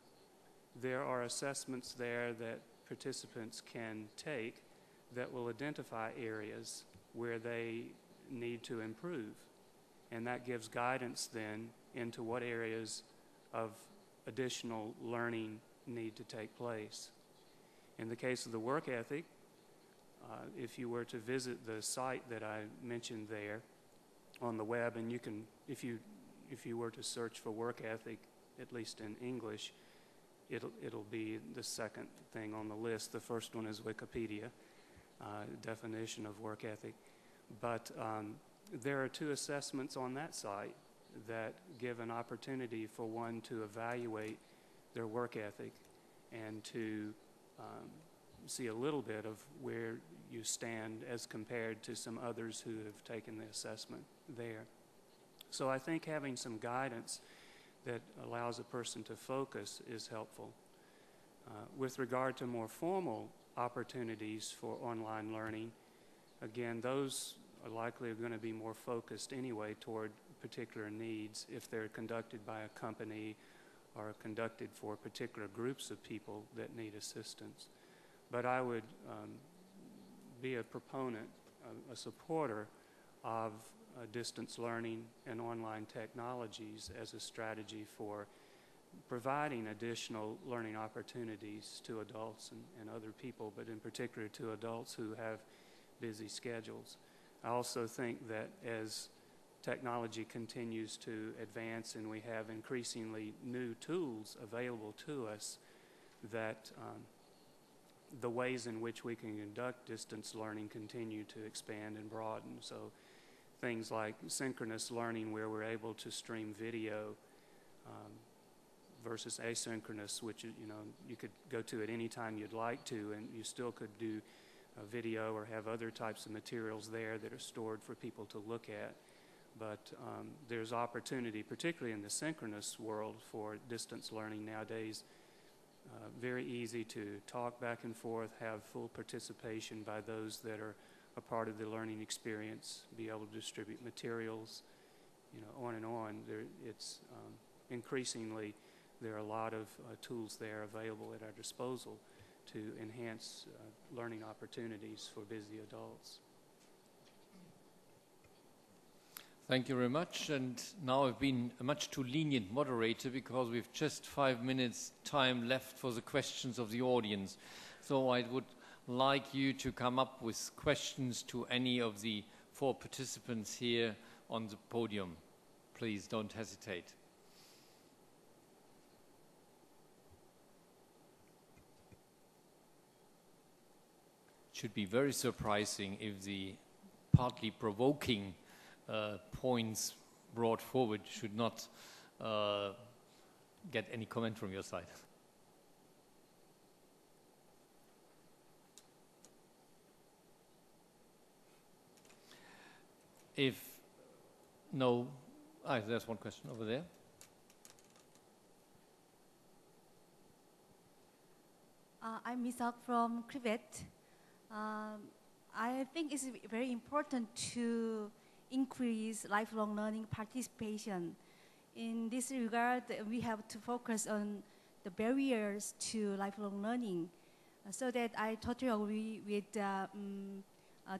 there are assessments there that participants can take that will identify areas where they need to improve. And that gives guidance then into what areas of additional learning need to take place. In the case of the work ethic, if you were to visit the site that I mentioned there on the web, and you can, if you were to search for work ethic, at least in English, it'll be the second thing on the list. The first one is Wikipedia, definition of work ethic. But there are 2 assessments on that site that give an opportunity for one to evaluate their work ethic and to see a little bit of where you stand as compared to some others who have taken the assessment there. So I think having some guidance that allows a person to focus is helpful. With regard to more formal opportunities for online learning, again, those are likely going to be more focused anyway toward particular needs if they're conducted by a company or conducted for particular groups of people that need assistance. But I would be a proponent, a supporter of distance learning and online technologies as a strategy for providing additional learning opportunities to adults and other people, but in particular to adults who have busy schedules. I also think that as technology continues to advance and we have increasingly new tools available to us, that the ways in which we can conduct distance learning continue to expand and broaden. So things like synchronous learning, where we're able to stream video, versus asynchronous, which you could go to at any time you'd like to, and you still could do a video or have other types of materials there that are stored for people to look at. But there's opportunity, particularly in the synchronous world, for distance learning nowadays. Very easy to talk back and forth, have full participation by those that are a part of the learning experience, be able to distribute materials, on and on. It's increasingly, there are a lot of tools there available at our disposal to enhance learning opportunities for busy adults.
Thank you very much. And now I've been a much too lenient moderator because we've just 5 minutes time left for the questions of the audience. So I would like you to come up with questions to any of the 4 participants here on the podium. Please don't hesitate. It should be very surprising if the partly provoking points brought forward should not get any comment from your side. If no, there's one question over there.
I'm Misak from Crivet. I think it's very important to increase lifelong learning participation. In this regard, we have to focus on the barriers to lifelong learning. So that I totally agree with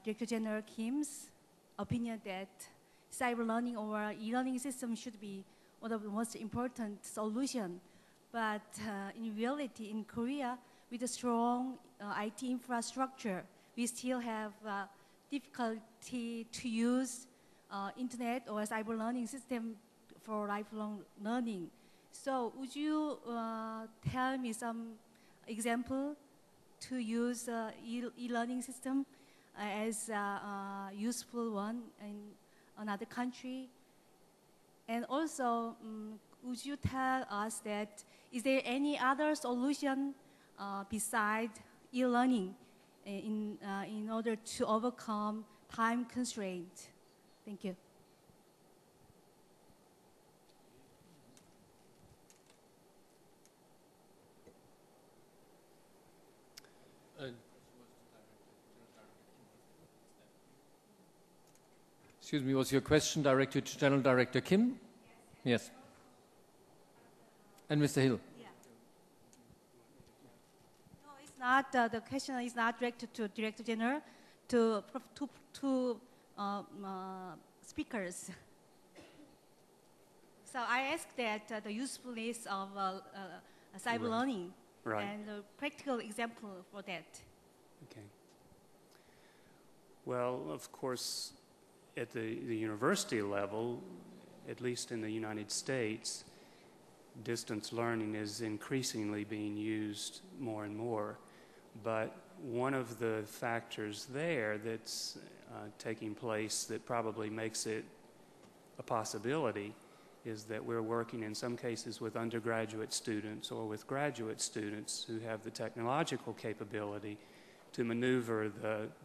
Director General Kim's opinion that cyber learning or e-learning system should be one of the most important solutions. But in reality, in Korea, with a strong IT infrastructure, we still have difficulty to use internet or cyber learning system for lifelong learning. So would you tell me some example to use e-learning system as a useful one in another country? And also, would you tell us that is there any other solution besides e-learning in order to overcome time constraint? Thank you.
Excuse me, was your question directed to General Director Kim? Yes. And Mr. Hill?
Yeah. No, it's not. The question is not directed to Director General, to speakers. So I asked that the usefulness of cyber learning and a practical example for that.
Okay. Well, of course, at the university level, at least in the United States, distance learning is increasingly being used more and more. But one of the factors there that's taking place that probably makes it a possibility is that we're working in some cases with undergraduate students or with graduate students who have the technological capability to maneuver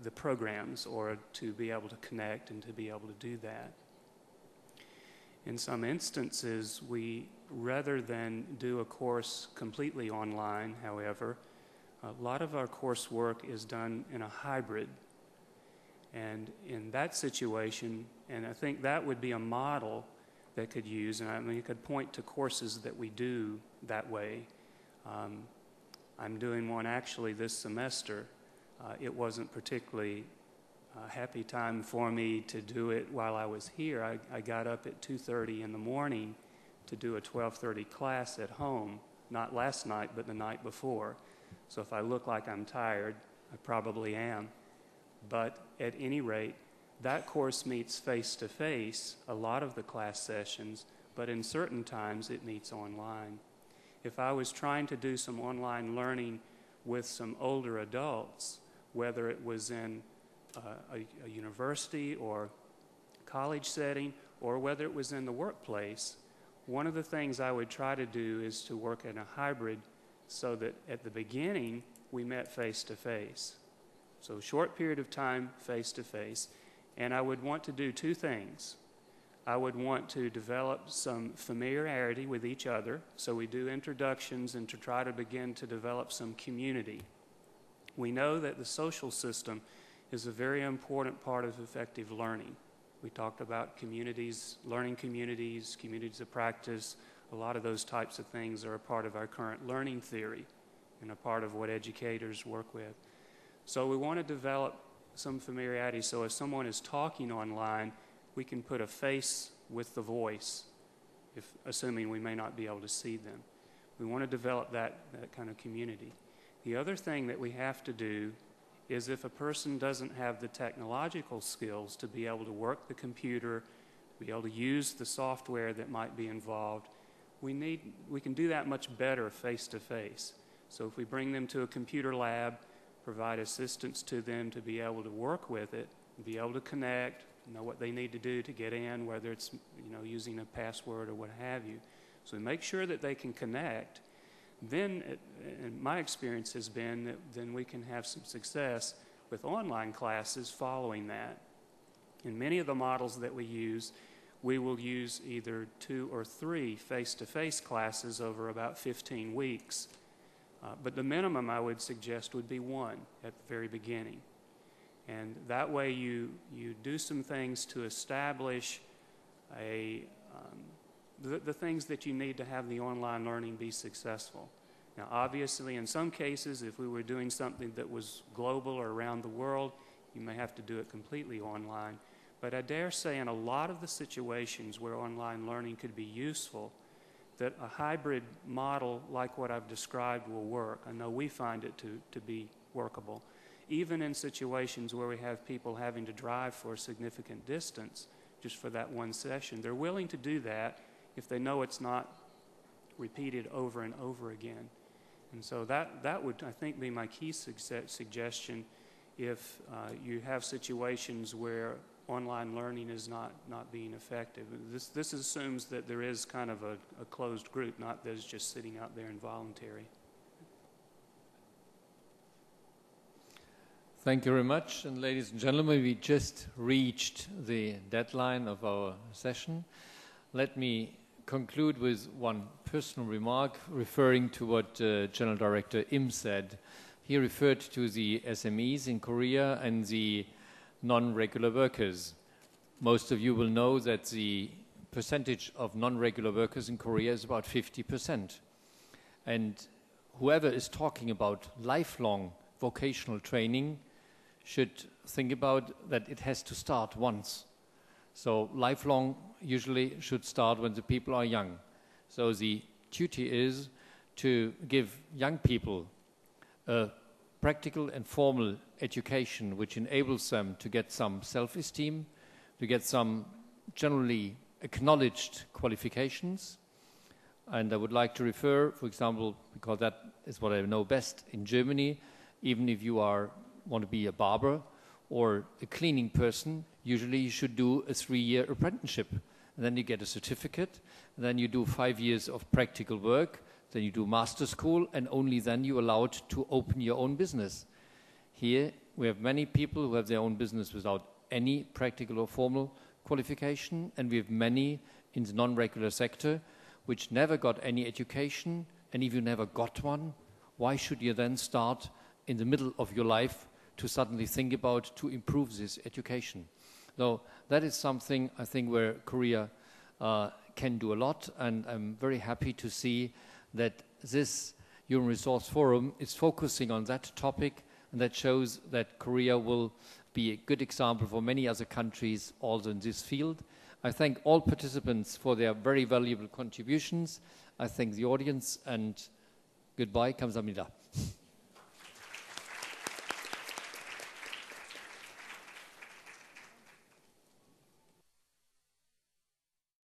the programs or to be able to connect and to be able to do that. In some instances, we, rather than do a course completely online, however, a lot of our coursework is done in a hybrid. And in that situation, and I think that would be a model that could use, and I mean, you could point to courses that we do that way. I'm doing one actually this semester. It wasn't particularly a happy time for me to do it while I was here. I got up at 2:30 in the morning to do a 12:30 class at home, not last night, but the night before. So if I look like I'm tired, I probably am. But at any rate, that course meets face-to-face, a lot of the class sessions, but in certain times it meets online. If I was trying to do some online learning with some older adults, whether it was in a university or college setting, or whether it was in the workplace, one of the things I would try to do is to work in a hybrid so that at the beginning we met face-to-face. So a short period of time face-to-face, and I would want to do two things. I would want to develop some familiarity with each other, so we do introductions and to try to begin to develop some community. We know that the social system is a very important part of effective learning. We talked about communities, learning communities, communities of practice. A lot of those types of things are a part of our current learning theory and a part of what educators work with. So we want to develop some familiarity so if someone is talking online, we can put a face with the voice, assuming we may not be able to see them. We want to develop that kind of community. The other thing that we have to do is if a person doesn't have the technological skills to be able to work the computer, to be able to use the software that might be involved, we can do that much better face-to-face. So if we bring them to a computer lab, provide assistance to them to be able to work with it, be able to connect, know what they need to do to get in, whether it's using a password or what have you. So we make sure that they can connect. Then, and my experience has been that then we can have some success with online classes following that. In many of the models that we use, we will use either 2 or 3 face-to-face classes over about 15 weeks. But the minimum I would suggest would be 1 at the very beginning. And that way you do some things to establish the things that you need to have the online learning be successful. Now, obviously, in some cases, if we were doing something that was global or around the world, you may have to do it completely online. But I dare say in a lot of the situations where online learning could be useful, that a hybrid model like what I've described will work. I know we find it to be workable. Even in situations where we have people having to drive for a significant distance just for that one session, they're willing to do that if they know it's not repeated over and over again. And so that would, I think, be my key suggestion if you have situations where online learning is not being effective. This assumes that there is kind of a closed group, not that it's just sitting out there involuntary.
Thank you very much. And ladies and gentlemen, we just reached the deadline of our session. Let me conclude with one personal remark referring to what General Director Im said. He referred to the SMEs in Korea and the non-regular workers. Most of you will know that the percentage of non-regular workers in Korea is about 50%. And whoever is talking about lifelong vocational training should think about that it has to start once. So lifelong usually should start when the people are young. So the duty is to give young people a practical and formal education which enables them to get some self-esteem, to get some generally acknowledged qualifications. And I would like to refer, for example, because that is what I know best in Germany, even if you want to be a barber or a cleaning person, usually you should do a 3-year apprenticeship. And then you get a certificate, and then you do 5 years of practical work, then you do master school, and only then you're allowed to open your own business. Here we have many people who have their own business without any practical or formal qualification, and we have many in the non-regular sector which never got any education, and if you never got one, why should you then start in the middle of your life to suddenly think about to improve this education? So that is something I think where Korea can do a lot, and I'm very happy to see that this Human Resource Forum is focusing on that topic, and that shows that Korea will be a good example for many other countries also in this field. I thank all participants for their very valuable contributions. I thank the audience, and goodbye, 감사합니다.